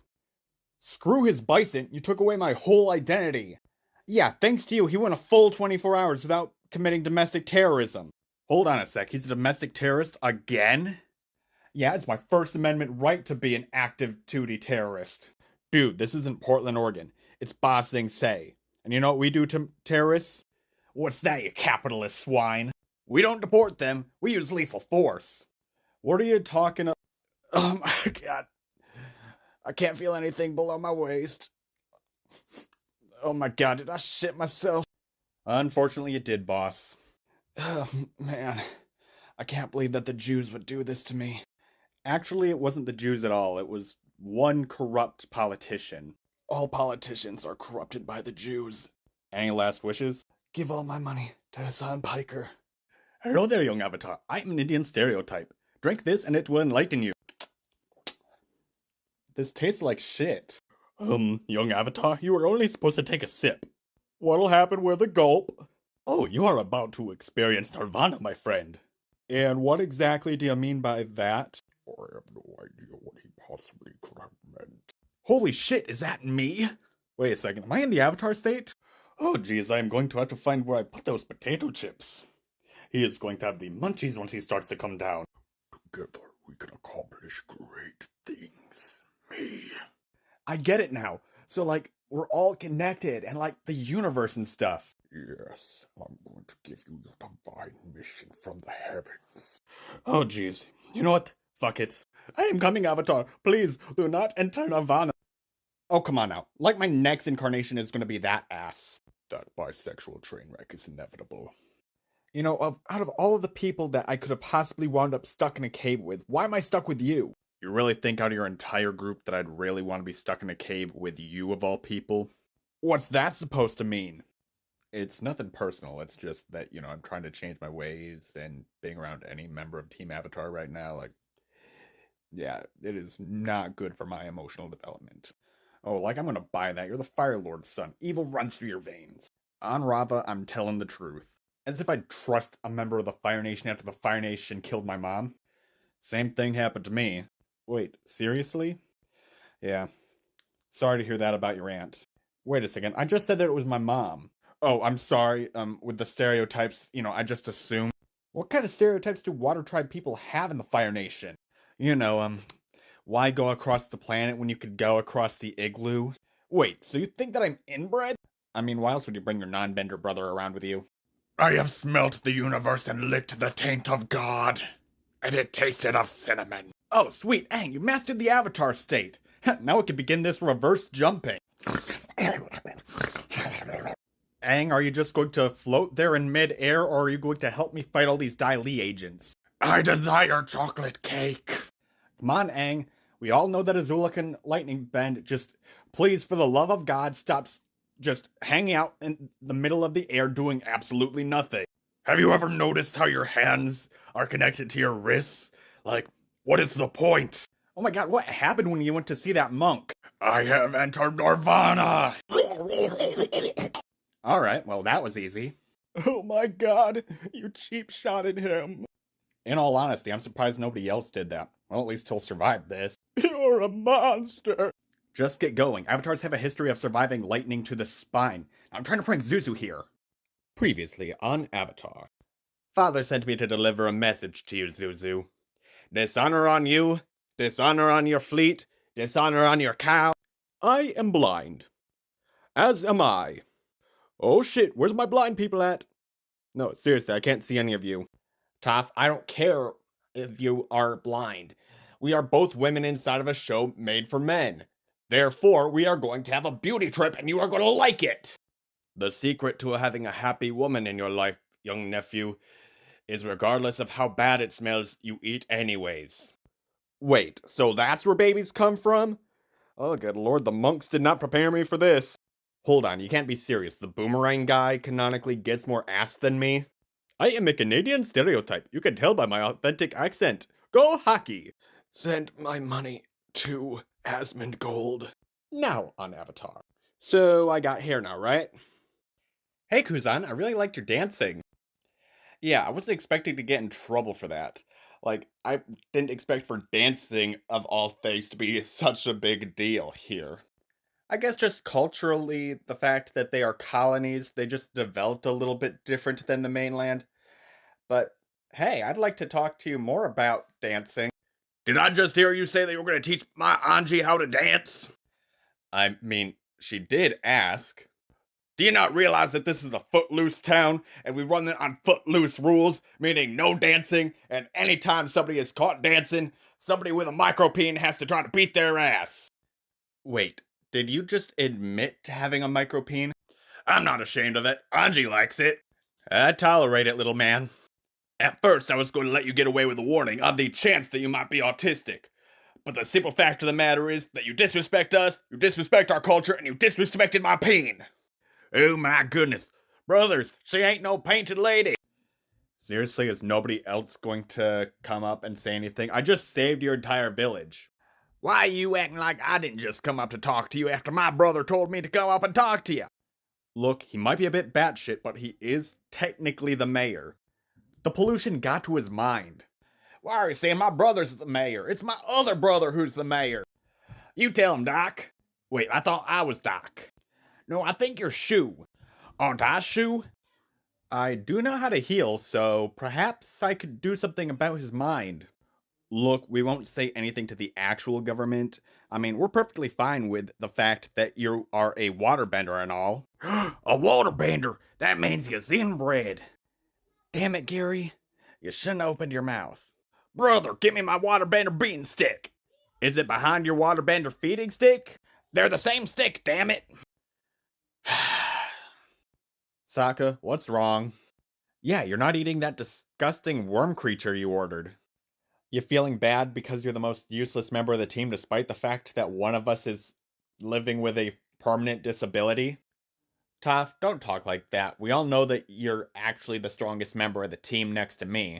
[SPEAKER 1] Screw his bison, you took away my whole identity. Yeah, thanks to you, he went a full 24 hours without committing domestic terrorism. Hold on a sec, he's a domestic terrorist again? Yeah, it's my First Amendment right to be an active duty terrorist. Dude, this isn't Portland, Oregon. It's Ba Sing Se. And you know what we do to terrorists? What's that, you capitalist swine? We don't deport them, we use lethal force. What are you talking about? Oh my god. I can't feel anything below my waist. Oh my god, did I shit myself? Unfortunately, you did, boss. Oh, man. I can't believe that the Jews would do this to me. Actually, it wasn't the Jews at all. It was one corrupt politician. All politicians are corrupted by the Jews. Any last wishes? Give all my money to Hassan Piker. Hello there, young avatar. I am an Indian stereotype. Drink this and it will enlighten you. This tastes like shit. Young avatar, you were only supposed to take a sip. What'll happen with a gulp? Oh, you are about to experience nirvana, my friend. And what exactly do you mean by that? I have no idea what he possibly could have meant. Holy shit, is that me? Wait a second, am I in the avatar state? Oh geez, I am going to have to find where I put those potato chips. He is going to have the munchies once he starts to come down. Together we can accomplish great things. Me. I get it now. So like, we're all connected and like the universe and stuff. Yes, I'm going to give you your divine mission from the heavens. Oh jeez. You know what? Fuck it. I am coming, Avatar. Please do not enter Nirvana. Oh, come on now. Like my next incarnation is going to be that ass. That bisexual train wreck is inevitable. You know, out of all of the people that I could have possibly wound up stuck in a cave with, why am I stuck with you? You really think out of your entire group that I'd really want to be stuck in a cave with you of all people? What's that supposed to mean? It's nothing personal. It's just that, you know, I'm trying to change my ways, and being around any member of Team Avatar right now, like, yeah, it is not good for my emotional development. Oh, like I'm gonna buy that. You're the Fire Lord's son. Evil runs through your veins. On Rava, I'm telling the truth. As if I'd trust a member of the Fire Nation after the Fire Nation killed my mom. Same thing happened to me. Wait, seriously? Yeah. Sorry to hear that about your aunt. Wait a second, I just said that it was my mom. Oh, I'm sorry, with the stereotypes, you know, I just assumed. What kind of stereotypes do Water Tribe people have in the Fire Nation? You know, why go across the planet when you could go across the igloo? Wait, so you think that I'm inbred? I mean, why else would you bring your non-bender brother around with you?
[SPEAKER 3] I have smelt the universe and licked the taint of God, and it tasted of cinnamon.
[SPEAKER 1] Oh, sweet, Aang, you mastered the Avatar state. Now we can begin this reverse jumping. Aang, are you just going to float there in mid-air, or are you going to help me fight all these Dai Li agents?
[SPEAKER 3] I desire chocolate cake.
[SPEAKER 1] Come on, Aang. We all know that Azula can lightning bend. Just, please, for the love of God, stop just hanging out in the middle of the air doing absolutely nothing.
[SPEAKER 3] Have you ever noticed how your hands are connected to your wrists? Like, what is the point?
[SPEAKER 1] Oh my god, what happened when you went to see that monk?
[SPEAKER 3] I have entered Nirvana.
[SPEAKER 1] Alright, well that was easy. Oh my god, you cheap-shotted him. In all honesty, I'm surprised nobody else did that. Well, at least he'll survive this. You're a monster. Just get going. Avatars have a history of surviving lightning to the spine. I'm trying to prank Zuzu here. Previously on Avatar. Father sent me to deliver a message to you, Zuzu. Dishonor on you, dishonor on your fleet, dishonor on your cow. I am blind. As am I. Oh shit, where's my blind people at? No, seriously, I can't see any of you. Toph, I don't care if you are blind. We are both women inside of a show made for men. Therefore, we are going to have a beauty trip and you are going to like it. The secret to having a happy woman in your life, young nephew, is regardless of how bad it smells, you eat anyways. Wait, so that's where babies come from? Oh, good lord, the monks did not prepare me for this. Hold on, you can't be serious. The boomerang guy canonically gets more ass than me? I am a Canadian stereotype. You can tell by my authentic accent. Go hockey! Send my money to Asmongold. Now on Avatar. So I got hair now, right? Hey Kuzan, I really liked your dancing. Yeah, I wasn't expecting to get in trouble for that. Like, I didn't expect for dancing, of all things, to be such a big deal here. I guess just culturally, the fact that they are colonies, they just developed a little bit different than the mainland. But, hey, I'd like to talk to you more about dancing.
[SPEAKER 3] Did I just hear you say that you were going to teach my Anji how to dance?
[SPEAKER 1] I mean, she did ask.
[SPEAKER 3] Do you not realize that this is a footloose town, and we run it on footloose rules, meaning no dancing, and anytime somebody is caught dancing, somebody with a micropeen has to try to beat their ass?
[SPEAKER 1] Wait, did you just admit to having a micropene?
[SPEAKER 3] I'm not ashamed of it. Angie likes it.
[SPEAKER 1] I tolerate it, little man.
[SPEAKER 3] At first, I was going to let you get away with a warning on the chance that you might be autistic. But the simple fact of the matter is that you disrespect us, you disrespect our culture, and you disrespected my peen. Oh my goodness. Brothers, she ain't no painted lady.
[SPEAKER 1] Seriously, is nobody else going to come up and say anything? I just saved your entire village.
[SPEAKER 3] Why you acting like I didn't just come up to talk to you after my brother told me to come up and talk to you?
[SPEAKER 1] Look, he might be a bit batshit, but he is technically the mayor. The pollution got to his mind.
[SPEAKER 3] Why are you saying my brother's the mayor? It's my other brother who's the mayor. You tell him, Doc. Wait, I thought I was Doc. No, I think you're Shoe. Aren't I Shoe?
[SPEAKER 1] I do know how to heal, so perhaps I could do something about his mind. Look, we won't say anything to the actual government. I mean, we're perfectly fine with the fact that you are a waterbender and all.
[SPEAKER 3] A waterbender? That means he's inbred.
[SPEAKER 1] Damn it, Gary. You shouldn't have opened your mouth.
[SPEAKER 3] Brother, give me my waterbender beating stick. Is it behind your waterbender feeding stick? They're the same stick, damn it.
[SPEAKER 1] Sokka, what's wrong? Yeah, you're not eating that disgusting worm creature you ordered. You feeling bad because you're the most useless member of the team despite the fact that one of us is living with a permanent disability? Toph, don't talk like that. We all know that you're actually the strongest member of the team next to me.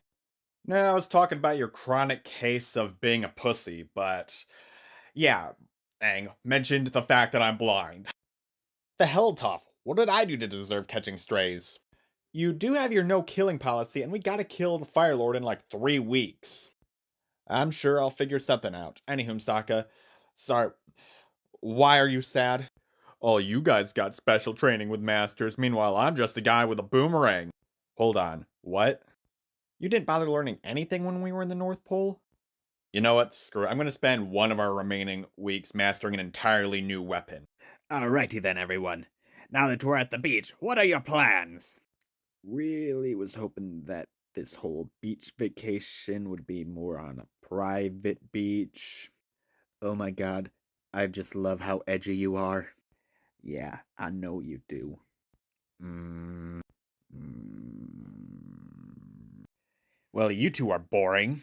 [SPEAKER 1] No, I was talking about your chronic case of being a pussy, but yeah, Aang mentioned the fact that I'm blind. The hell, Toph? What did I do to deserve catching strays? You do have your no-killing policy, and we gotta kill the Fire Lord in like 3 weeks. I'm sure I'll figure something out. Anywho, Sokka, sorry, why are you sad? Oh, you guys got special training with masters, meanwhile I'm just a guy with a boomerang. Hold on, what? You didn't bother learning anything when we were in the North Pole? You know what, screw it. I'm gonna spend one of our remaining weeks mastering an entirely new weapon.
[SPEAKER 3] Alrighty then, everyone. Now that we're at the beach, what are your plans?
[SPEAKER 1] Really was hoping that this whole beach vacation would be more on a private beach. Oh my god, I just love how edgy you are. Yeah, I know you do. Mm, Well, you two are boring.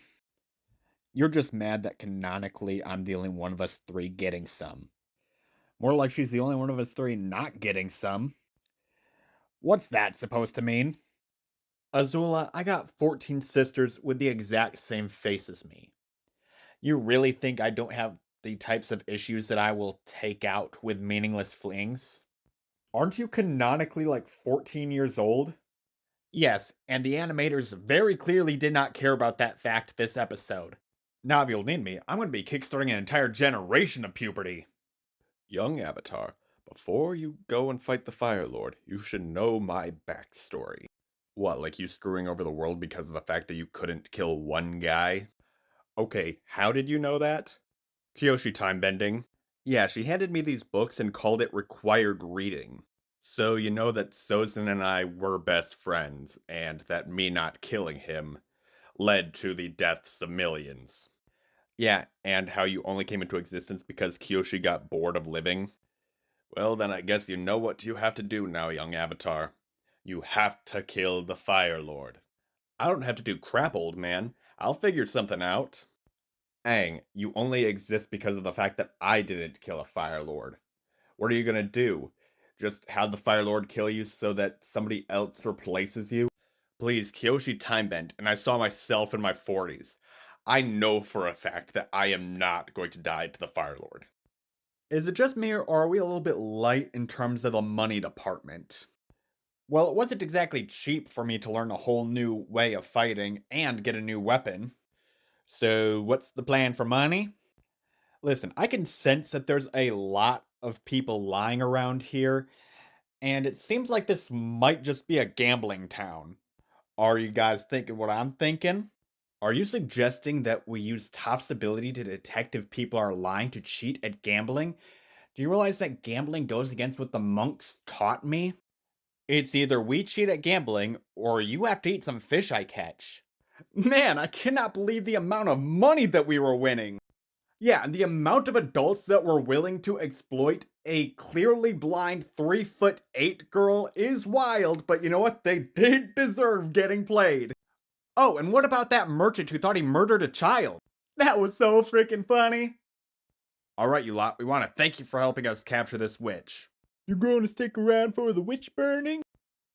[SPEAKER 1] You're just mad that canonically I'm the only one of us three getting some. More like she's the only one of us three not getting some. What's that supposed to mean? Azula, I got 14 sisters with the exact same face as me. You really think I don't have the types of issues that I will take out with meaningless flings? Aren't you canonically like 14 years old? Yes, and the animators very clearly did not care about that fact this episode. Now, if you'll need me, I'm going to be kickstarting an entire generation of puberty. Young Avatar, before you go and fight the Fire Lord, you should know my backstory. What, like you screwing over the world because of the fact that you couldn't kill one guy? Okay, how did you know that? Kyoshi time bending. Yeah, she handed me these books and called it required reading. So you know that Sozin and I were best friends, and that me not killing him led to the deaths of millions. Yeah, and how you only came into existence because Kyoshi got bored of living. Well, then I guess you know what you have to do now, young Avatar. You have to kill the Fire Lord. I don't have to do crap, old man. I'll figure something out. Aang, you only exist because of the fact that I didn't kill a Fire Lord. What are you gonna do? Just have the Fire Lord kill you so that somebody else replaces you? Please, Kyoshi time bent, and I saw myself in my 40s. I know for a fact that I am not going to die to the Fire Lord. Is it just me, or are we a little bit light in terms of the money department? Well, it wasn't exactly cheap for me to learn a whole new way of fighting and get a new weapon. So, what's the plan for money? Listen, I can sense that there's a lot of people lying around here, and it seems like this might just be a gambling town. Are you guys thinking what I'm thinking? Are you suggesting that we use Toph's ability to detect if people are lying to cheat at gambling? Do you realize that gambling goes against what the monks taught me? It's either we cheat at gambling, or you have to eat some fish I catch. Man, I cannot believe the amount of money that we were winning! Yeah, and the amount of adults that were willing to exploit a clearly blind 3'8" girl is wild, but you know what? They did deserve getting played. Oh, and what about that merchant who thought he murdered a child? That was so freaking funny. Alright, you lot, we want to thank you for helping us capture this witch. You going to stick around for the witch burning?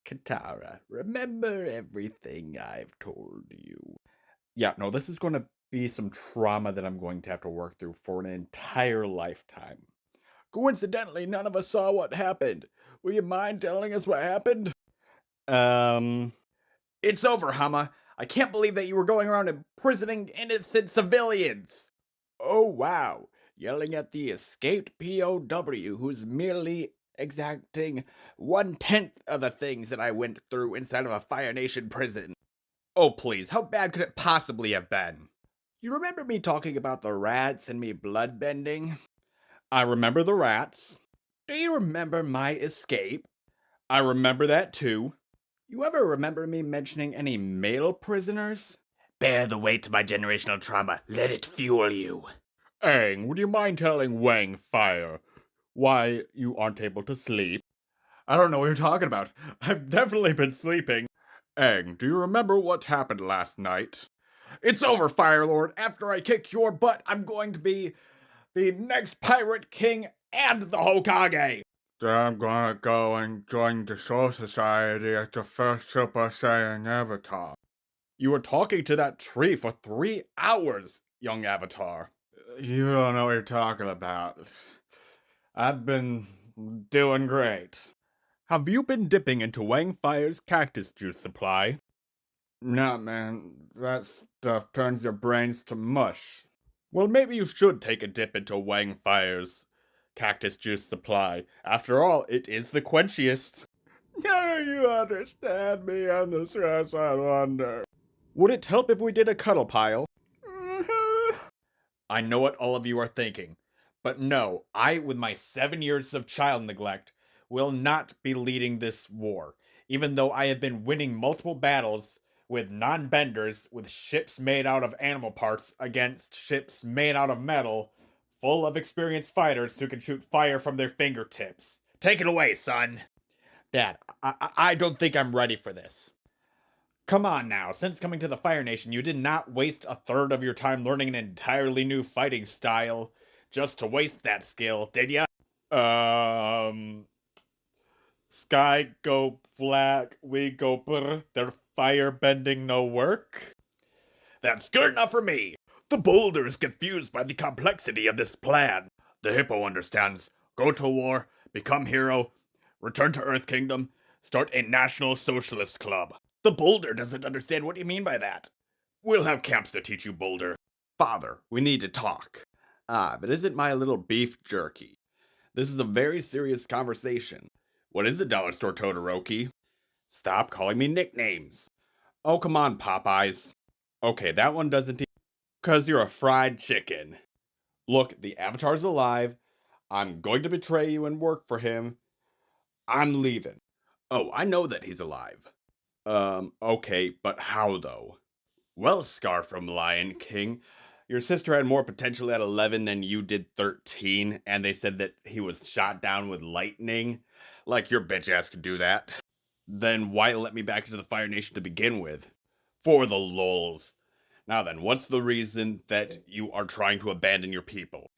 [SPEAKER 1] Katara, remember everything I've told you. Yeah, no, this is going to be some trauma that I'm going to have to work through for an entire lifetime. Coincidentally, none of us saw what happened. Will you mind telling us what happened? Um, it's over, Hama. I can't believe that you were going around imprisoning innocent civilians. Oh, wow. Yelling at the escaped POW who's merely exacting 1/10 of the things that I went through inside of a Fire Nation prison. Oh, please, how bad could it possibly have been? You remember me talking about the rats and me bloodbending? I remember the rats. Do you remember my escape? I remember that too. You ever remember me mentioning any male prisoners? Bear the weight of my generational trauma. Let it fuel you. Aang, would you mind telling Wang Fire why you aren't able to sleep? I don't know what you're talking about. I've definitely been sleeping. Aang, do you remember what happened last night? It's over, Fire Lord. After I kick your butt, I'm going to be the next Pirate King and the Hokage. Then I'm gonna go and join the Soul Society as the first Super Saiyan Avatar. You were talking to that tree for 3 hours, young Avatar. You don't know what you're talking about. I've been doing great. Have you been dipping into Wang Fire's cactus juice supply? No, man. That stuff turns your brains to mush. Well, maybe you should take a dip into Wang Fire's cactus juice supply. After all, it is the quenchiest. Now you understand me and the stress I'm under. Would it help if we did a cuddle pile? I know what all of you are thinking. But no, I, with my 7 years of child neglect, will not be leading this war, even though I have been winning multiple battles with non-benders with ships made out of animal parts against ships made out of metal, full of experienced fighters who can shoot fire from their fingertips. Take it away, son. Dad, I don't think I'm ready for this. Come on now, since coming to the Fire Nation, you did not waste a third of your time learning an entirely new fighting style just to waste that skill, did ya? Sky go black, we go brr, their fire bending no work?
[SPEAKER 3] That's good enough for me. The boulder is confused by the complexity of this plan. The hippo understands. Go to war, become hero, return to Earth Kingdom, start a National Socialist Club. The boulder doesn't understand what you mean by that. We'll have camps to teach you, boulder.
[SPEAKER 1] Father, we need to talk. Ah, but isn't my little beef jerky? This is a very serious conversation.
[SPEAKER 3] What is it, Dollar Store Todoroki?
[SPEAKER 1] Stop calling me nicknames. Oh, come on, Popeyes. Okay, that one doesn't. Because you're a fried chicken. Look, the Avatar's alive. I'm going to betray you and work for him. I'm leaving.
[SPEAKER 3] Oh, I know that he's alive.
[SPEAKER 1] Okay, but how though?
[SPEAKER 3] Well, Scar from Lion King,
[SPEAKER 1] your sister had more potential at 11 than you did 13, and they said that he was shot down with lightning.
[SPEAKER 3] Like your bitch ass could do that.
[SPEAKER 1] Then why let me back into the Fire Nation to begin with?
[SPEAKER 3] For the lulz.
[SPEAKER 1] Now then, what's the reason that
[SPEAKER 3] You are trying to abandon your people.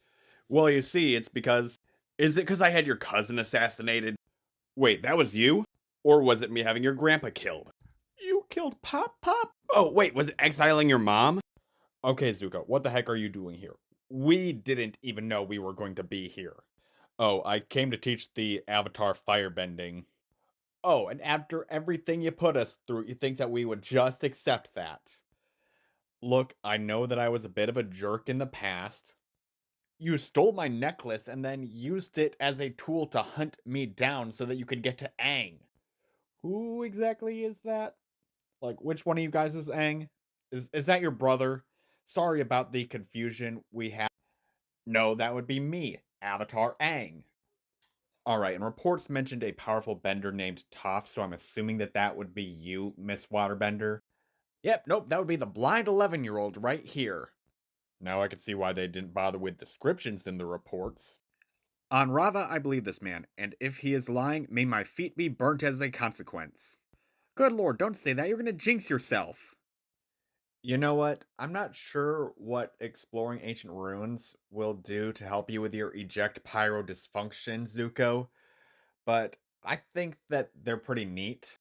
[SPEAKER 1] Well, you see, it's because... Is it because I had your cousin assassinated? Wait, that was you? Or was it me having your grandpa killed? You killed Pop Pop? Oh, wait, was it exiling your mom? Okay, Zuko, what the heck are you doing here? We didn't even know we were going to be here. Oh, I came to teach the Avatar firebending. Oh, and after everything you put us through, you think that we would just accept that? Look, I know that I was a bit of a jerk in the past. You stole my necklace and then used it as a tool to hunt me down so that you could get to Aang. Who exactly is that? Like, which one of you guys is Aang? Is that your brother? Sorry about the confusion we had. No, that would be me, Avatar Aang. Alright, and reports mentioned a powerful bender named Toph, so I'm assuming that that would be you, Miss Waterbender. Yep, nope, that would be the blind 11-year-old right here. Now I can see why they didn't bother with descriptions in the reports. On Rava, I believe this man, and if he is lying, may my feet be burnt as a consequence. Good lord, don't say that, you're gonna jinx yourself. You know what? I'm not sure what exploring ancient ruins will do to help you with your eject pyro dysfunction, Zuko, but I think that they're pretty neat.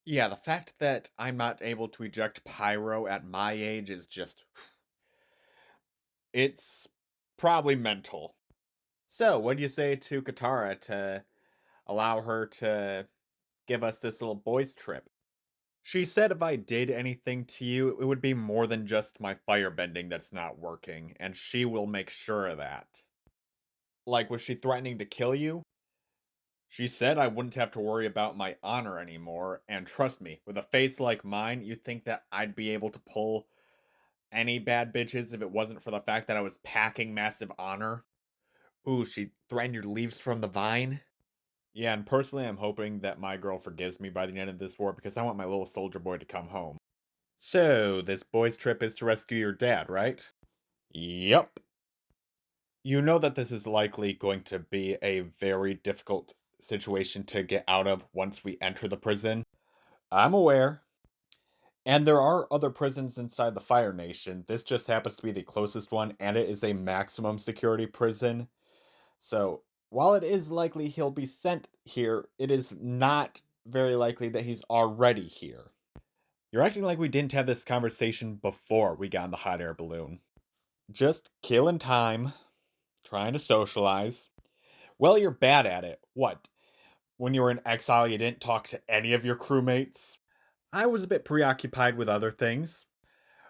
[SPEAKER 1] Yeah, the fact that I'm not able to eject pyro at my age is just. It's probably mental. So, what do you say to Katara to allow her to give us this little boys' trip? She said if I did anything to you, it would be more than just my firebending that's not working, and she will make sure of that. Like, was she threatening to kill you? She said I wouldn't have to worry about my honor anymore, and trust me, with a face like mine, you'd think that I'd be able to pull any bad bitches if it wasn't for the fact that I was packing massive honor. Ooh, she threatened your leaves from the vine? Yeah, and personally, I'm hoping that my girl forgives me by the end of this war because I want my little soldier boy to come home. So, this boy's trip is to rescue your dad, right? Yup. You know that this is likely going to be a very difficult situation to get out of once we enter the prison. I'm aware. And there are other prisons inside the Fire Nation. This just happens to be the closest one, and it is a maximum security prison. So, while it is likely he'll be sent here, it is not very likely that he's already here. You're acting like we didn't have this conversation before we got in the hot air balloon. Just killing time, trying to socialize. Well, you're bad at it. What? When you were in exile, you didn't talk to any of your crewmates? I was a bit preoccupied with other things,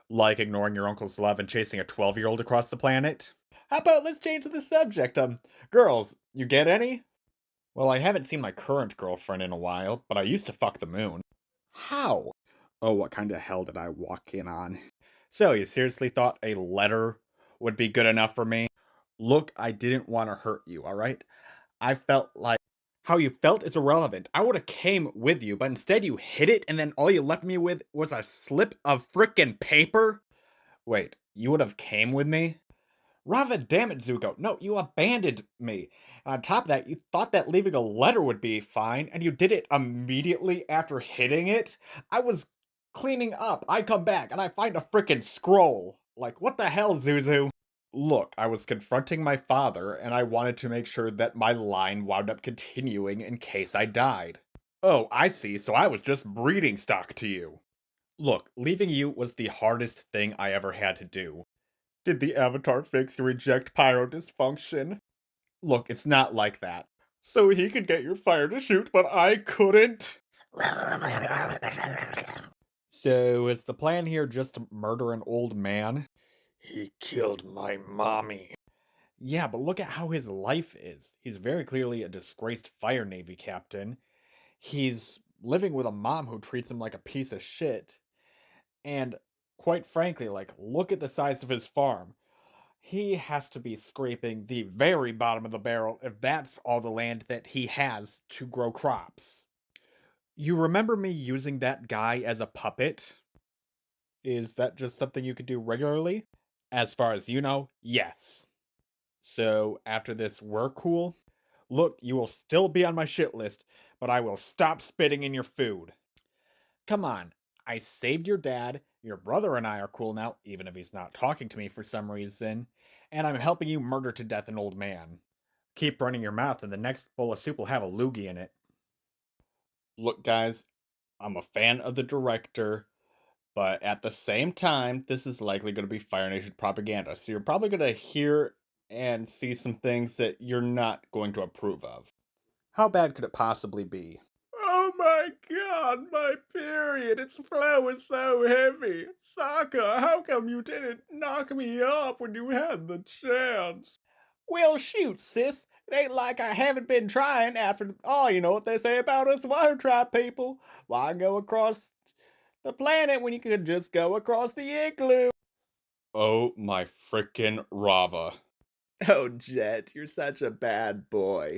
[SPEAKER 1] like ignoring your uncle's love and chasing a 12-year-old across the planet. How about let's change the subject? Girls, you get any? Well, I haven't seen my current girlfriend in a while, but I used to fuck the moon. How? Oh, what kind of hell did I walk in on? So, you seriously thought a letter would be good enough for me? Look, I didn't want to hurt you, alright? I felt like how you felt is irrelevant. I would have came with you, but instead you hid it and then all you left me with was a slip of frickin' paper? Wait, you would have came with me? Rava, damn it, Zuko. No, you abandoned me. On top of that, you thought that leaving a letter would be fine, and you did it immediately after hitting it? I was cleaning up. I come back, and I find a frickin' scroll. Like, what the hell, Zuzu? Look, I was confronting my father, and I wanted to make sure that my line wound up continuing in case I died. Oh, I see, so I was just breeding stock to you. Look, leaving you was the hardest thing I ever had to do. Did the Avatar fix your eject pyro dysfunction? Look, it's not like that. So he could get your fire to shoot, but I couldn't? So is the plan here just to murder an old man?
[SPEAKER 3] He killed my mommy.
[SPEAKER 1] Yeah, but look at how his life is. He's very clearly a disgraced Fire Navy captain. He's living with a mom who treats him like a piece of shit. And quite frankly, like, look at the size of his farm. He has to be scraping the very bottom of the barrel if that's all the land that he has to grow crops. You remember me using that guy as a puppet? Is that just something you could do regularly? As far as you know, yes. So, after this, we're cool? Look, you will still be on my shit list, but I will stop spitting in your food. Come on, I saved your dad, your brother and I are cool now, even if he's not talking to me for some reason, and I'm helping you murder to death an old man. Keep running your mouth and the next bowl of soup will have a loogie in it. Look, guys, I'm a fan of the director, but at the same time, this is likely going to be Fire Nation propaganda, so you're probably going to hear and see some things that you're not going to approve of. How bad could it possibly be?
[SPEAKER 3] Oh my god, my period. Its flow is so heavy. Sokka, how come you didn't knock me up when you had the chance?
[SPEAKER 1] Well, shoot, sis. It ain't like I haven't been trying after all, you know what they say about us water tribe people. Why go across the planet when you could just go across the igloo? Oh my frickin' Rava. Oh, Jet, you're such a bad boy.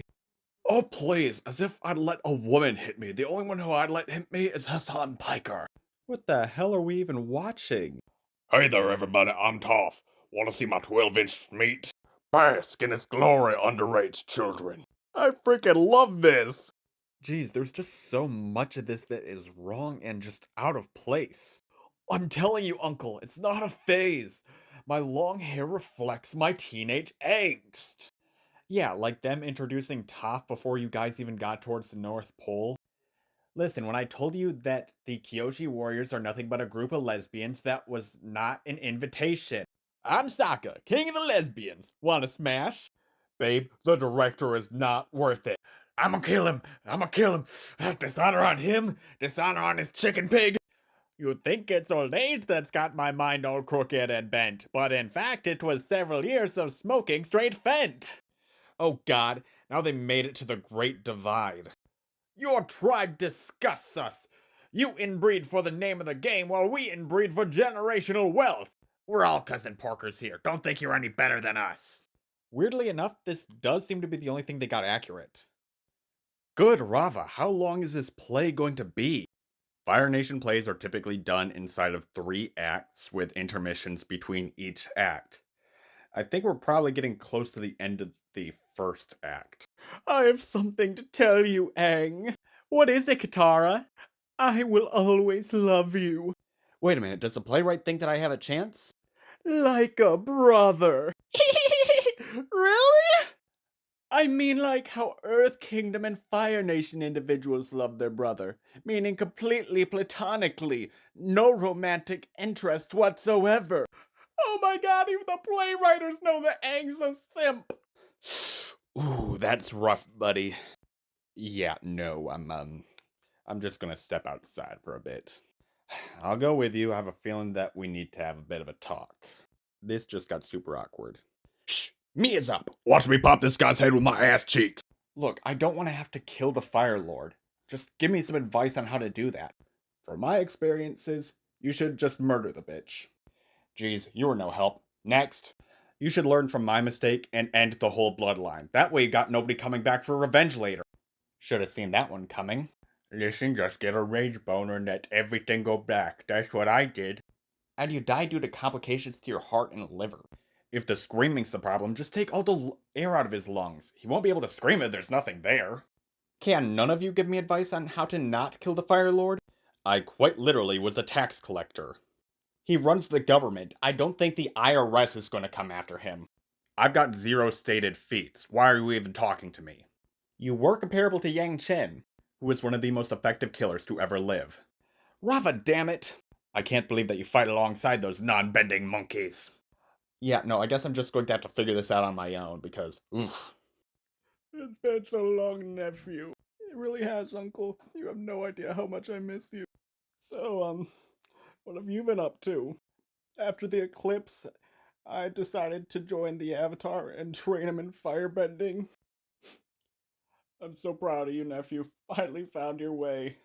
[SPEAKER 3] Oh, please, as if I'd let a woman hit me. The only one who I'd let hit me is Hassan Piker.
[SPEAKER 1] What the hell are we even watching?
[SPEAKER 3] Hey there, everybody, I'm Toph. Want to see my 12-inch meat? Bask in its glory, underage children. I freaking love this!
[SPEAKER 1] Geez, there's just so much of this that is wrong and just out of place. I'm telling you, Uncle, it's not a phase. My long hair reflects my teenage angst. Yeah, like them introducing Toph before you guys even got towards the North Pole. Listen, when I told you that the Kyoshi Warriors are nothing but a group of lesbians, that was not an invitation. I'm Sokka, king of the lesbians. Wanna smash?
[SPEAKER 3] Babe, the director is not worth it. I'ma kill him! I'ma kill him! Dishonor on him! Dishonor on his chicken pig!
[SPEAKER 1] You'd think it's old age that's got my mind all crooked and bent, but in fact it was several years of smoking straight fent. Oh god, now they made it to the Great Divide. Your tribe disgusts us. You inbreed for the name of the game while we inbreed for generational wealth.
[SPEAKER 3] We're all cousin porkers here. Don't think you're any better than us.
[SPEAKER 1] Weirdly enough, this does seem to be the only thing they got accurate. Good Rava, how long is this play going to be? Fire Nation plays are typically done inside of 3 acts with intermissions between each act. I think we're probably getting close to the end of the first act. I have something to tell you, Aang. What is it, Katara? I will always love you. Wait a minute, does the playwright think that I have a chance? Like a brother. Really? I mean like how Earth Kingdom and Fire Nation individuals love their brother, meaning completely platonically, no romantic interest whatsoever. Oh my god, even the playwriters know that Aang's a simp! Ooh, that's rough, buddy. Yeah, no, I'm just gonna step outside for a bit. I'll go with you. I have a feeling that we need to have a bit of a talk. This just got super awkward.
[SPEAKER 3] Shh! Me is up! Watch me pop this guy's head with my ass cheeks!
[SPEAKER 1] Look, I don't want to have to kill the Fire Lord. Just give me some advice on how to do that. From my experiences, you should just murder the bitch. Geez, you were no help. Next. You should learn from my mistake and end the whole bloodline. That way you got nobody coming back for revenge later. Should have seen that one coming.
[SPEAKER 3] Listen, just get a rage boner and let everything go back. That's what I did.
[SPEAKER 1] And you died due to complications to your heart and liver. If the screaming's the problem, just take all the air out of his lungs. He won't be able to scream if there's nothing there. Can none of you give me advice on how to not kill the Fire Lord? I quite literally was a tax collector. He runs the government. I don't think the IRS is going to come after him. I've got 0 stated feats. Why are you even talking to me? You were comparable to Yang Chen, who was one of the most effective killers to ever live. Rava, damn it! I can't believe that you fight alongside those
[SPEAKER 3] Non-bending monkeys.
[SPEAKER 1] Yeah, no, I guess I'm just going to have to figure this out on my own because, oof. It's been so long, nephew. It really has, Uncle. You have no idea how much I miss you. So, what have you been up to? After the eclipse, I decided to join the Avatar and train him in firebending. I'm so proud of you, nephew. Finally found your way.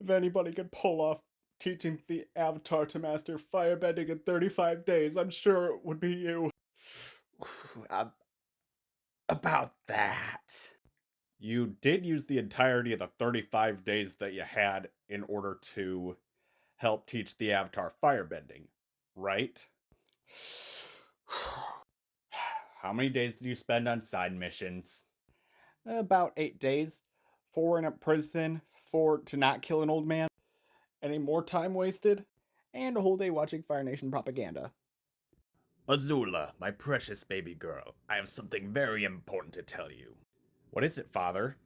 [SPEAKER 1] If anybody could pull off teaching the Avatar to master firebending in 35 days, I'm sure it would be you. About that. You did use the entirety of the 35 days that you had in order to help teach the Avatar firebending, right? How many days did you spend on side missions? About 8 days. 4 in a prison, 4 to not kill an old man. Any more time wasted? And a whole day watching Fire Nation propaganda.
[SPEAKER 3] Azula, my precious baby girl, I have something very important to tell you.
[SPEAKER 1] What is it, Father?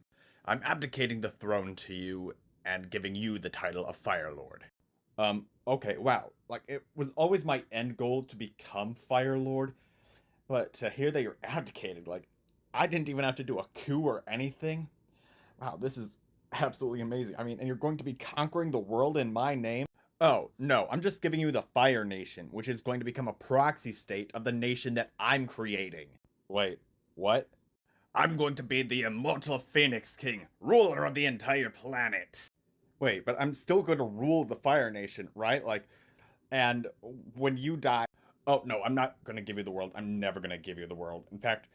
[SPEAKER 3] I'm abdicating the throne to you and giving you the title of Fire Lord.
[SPEAKER 1] Okay, wow. Like, it was always my end goal to become Fire Lord, but to hear that you're abdicated, like, I didn't even have to do a coup or anything. Wow, this is absolutely amazing. I mean, and you're going to be conquering the world in my name? Oh, no, I'm just giving you the Fire Nation, which is going to become a proxy state of the nation that I'm creating. Wait, what?
[SPEAKER 3] I'm going to be the immortal Phoenix King, ruler of the entire planet.
[SPEAKER 1] Wait, but I'm still going to rule the Fire Nation, right? Like, and when you die... Oh, no, I'm not going to give you the world. I'm never going to give you the world. In fact,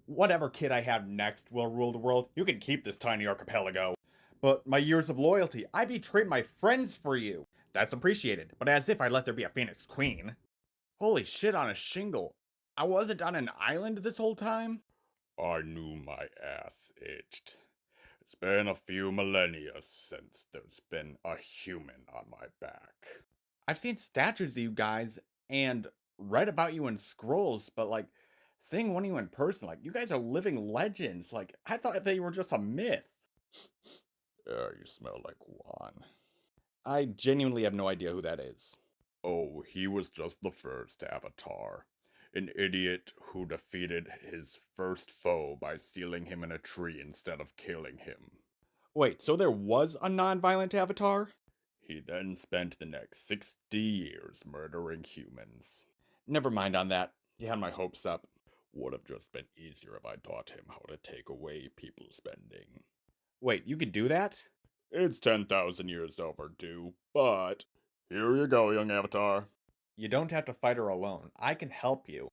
[SPEAKER 1] whatever kid I have next will rule the world. You can keep this tiny archipelago. But my years of loyalty, I betrayed my friends for you. That's appreciated, but as if I'd let there be a Phoenix Queen. Holy shit on a shingle. I wasn't on an island this whole time?
[SPEAKER 3] I knew my ass itched. It's been a few millennia since there's been a human on my back.
[SPEAKER 1] I've seen statues of you guys and read about you in scrolls, but like seeing one of you in person, like you guys are living legends. Like I thought they were just a myth.
[SPEAKER 3] Yeah, you smell like Juan.
[SPEAKER 1] I genuinely have no idea who that is.
[SPEAKER 3] Oh, he was just the first avatar. An idiot who defeated his first foe by sealing him in a tree instead of killing him.
[SPEAKER 1] Wait, so there was a non-violent avatar?
[SPEAKER 3] He then spent the next 60 years murdering humans.
[SPEAKER 1] Never mind on that. You had my hopes up.
[SPEAKER 3] Would have just been easier if I taught him how to take away people's spending.
[SPEAKER 1] Wait, you could do that?
[SPEAKER 3] It's 10,000 years overdue, but here you go, young avatar.
[SPEAKER 1] You don't have to fight her alone. I can help you.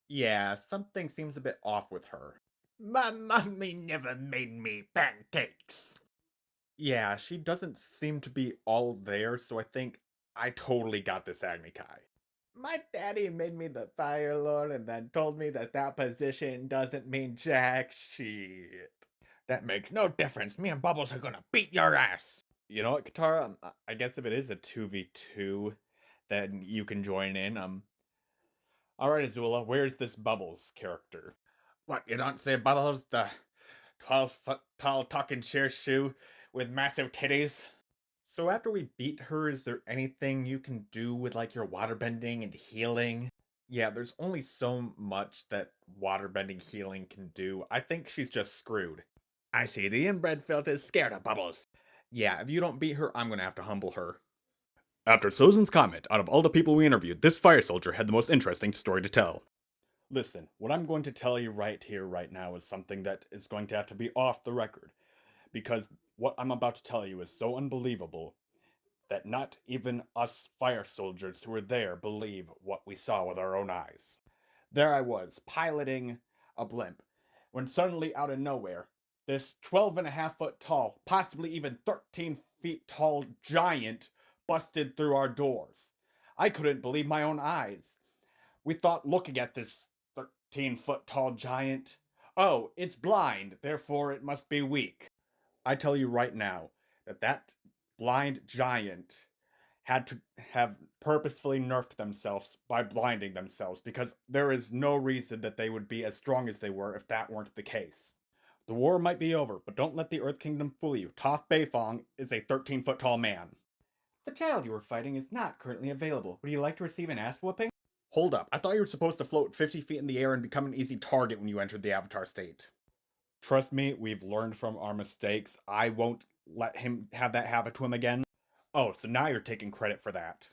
[SPEAKER 1] Yeah, something seems a bit off with her.
[SPEAKER 5] My mummy never made me pancakes.
[SPEAKER 1] Yeah, she doesn't seem to be all there, so I think I totally got this Agni Kai.
[SPEAKER 5] My daddy made me the Fire Lord and then told me that that position doesn't mean jack shit. That makes no difference. Me and Bubbles are gonna beat your ass.
[SPEAKER 1] You know what, Katara? I guess if it is a 2v2, then you can join in. Alright, Azula, where's this Bubbles character?
[SPEAKER 5] What, you don't say Bubbles, the 12-foot tall talking chair shoe with massive titties?
[SPEAKER 1] So after we beat her, is there anything you can do with like your waterbending and healing? Yeah, there's only so much that waterbending healing can do. I think she's just screwed.
[SPEAKER 5] I see the inbred filth is scared of Bubbles.
[SPEAKER 1] Yeah, if you don't beat her, I'm gonna have to humble her.
[SPEAKER 3] After Sozin's comment, out of all the people we interviewed, this fire soldier had the most interesting story to tell.
[SPEAKER 1] Listen, what I'm going to tell you right here, right now, is something that is going to have to be off the record. Because what I'm about to tell you is so unbelievable that not even us fire soldiers who were there believe what we saw with our own eyes. There I was, piloting a blimp, when suddenly out of nowhere, this 12.5 foot tall, possibly even 13 feet tall giant busted through our doors. I couldn't believe my own eyes. We thought looking at this 13-foot tall giant, oh, it's blind, therefore it must be weak. I tell you right now that that blind giant had to have purposefully nerfed themselves by blinding themselves because there is no reason that they would be as strong as they were if that weren't the case. The war might be over, but don't let the Earth Kingdom fool you. Toph Beifong is a 13-foot tall man. The child you were fighting is not currently available. Would you like to receive an ass whooping? Hold up, I thought you were supposed to float 50 feet in the air and become an easy target when you entered the Avatar state. Trust me, we've learned from our mistakes. I won't let him have that happen to him again. Oh, so now you're taking credit for that.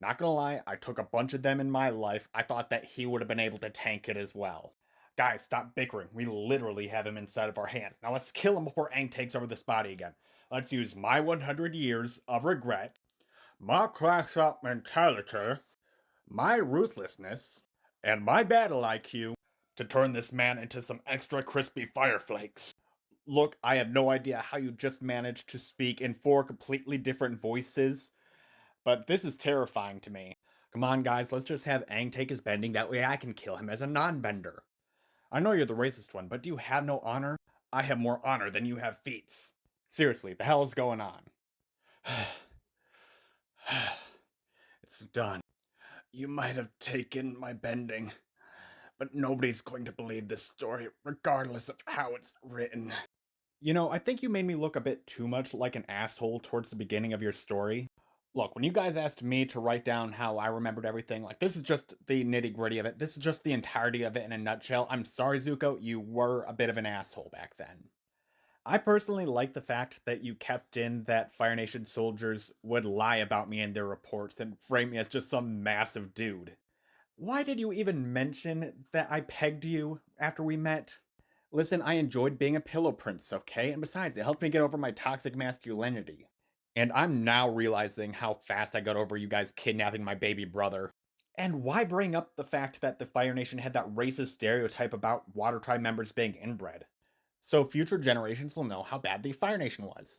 [SPEAKER 1] Not gonna lie, I took a bunch of them in my life. I thought that he would have been able to tank it as well. Guys, stop bickering. We literally have him inside of our hands. Now let's kill him before Aang takes over this body again. Let's use my 100 years of regret, my crash up mentality, my ruthlessness, and my battle IQ to turn this man into some extra crispy fire flakes. Look, I have no idea how you just managed to speak in 4 completely different voices, but this is terrifying to me. Come on, guys, let's just have Aang take his bending, that way I can kill him as a non-bender. I know you're the racist one, but do you have no honor? I have more honor than you have feats. Seriously, the hell is going on? It's done. You might have taken my bending, but nobody's going to believe this story, regardless of how it's written. You know, I think you made me look a bit too much like an asshole towards the beginning of your story. Look, when you guys asked me to write down how I remembered everything, like, this is just the nitty-gritty of it. This is just the entirety of it in a nutshell. I'm sorry, Zuko, you were a bit of an asshole back then. I personally like the fact that you kept in that Fire Nation soldiers would lie about me in their reports and frame me as just some massive dude. Why did you even mention that I pegged you after we met? Listen, I enjoyed being a pillow prince, okay? And besides, it helped me get over my toxic masculinity. And I'm now realizing how fast I got over you guys kidnapping my baby brother. And why bring up the fact that the Fire Nation had that racist stereotype about Water Tribe members being inbred? So future generations will know how bad the Fire Nation was.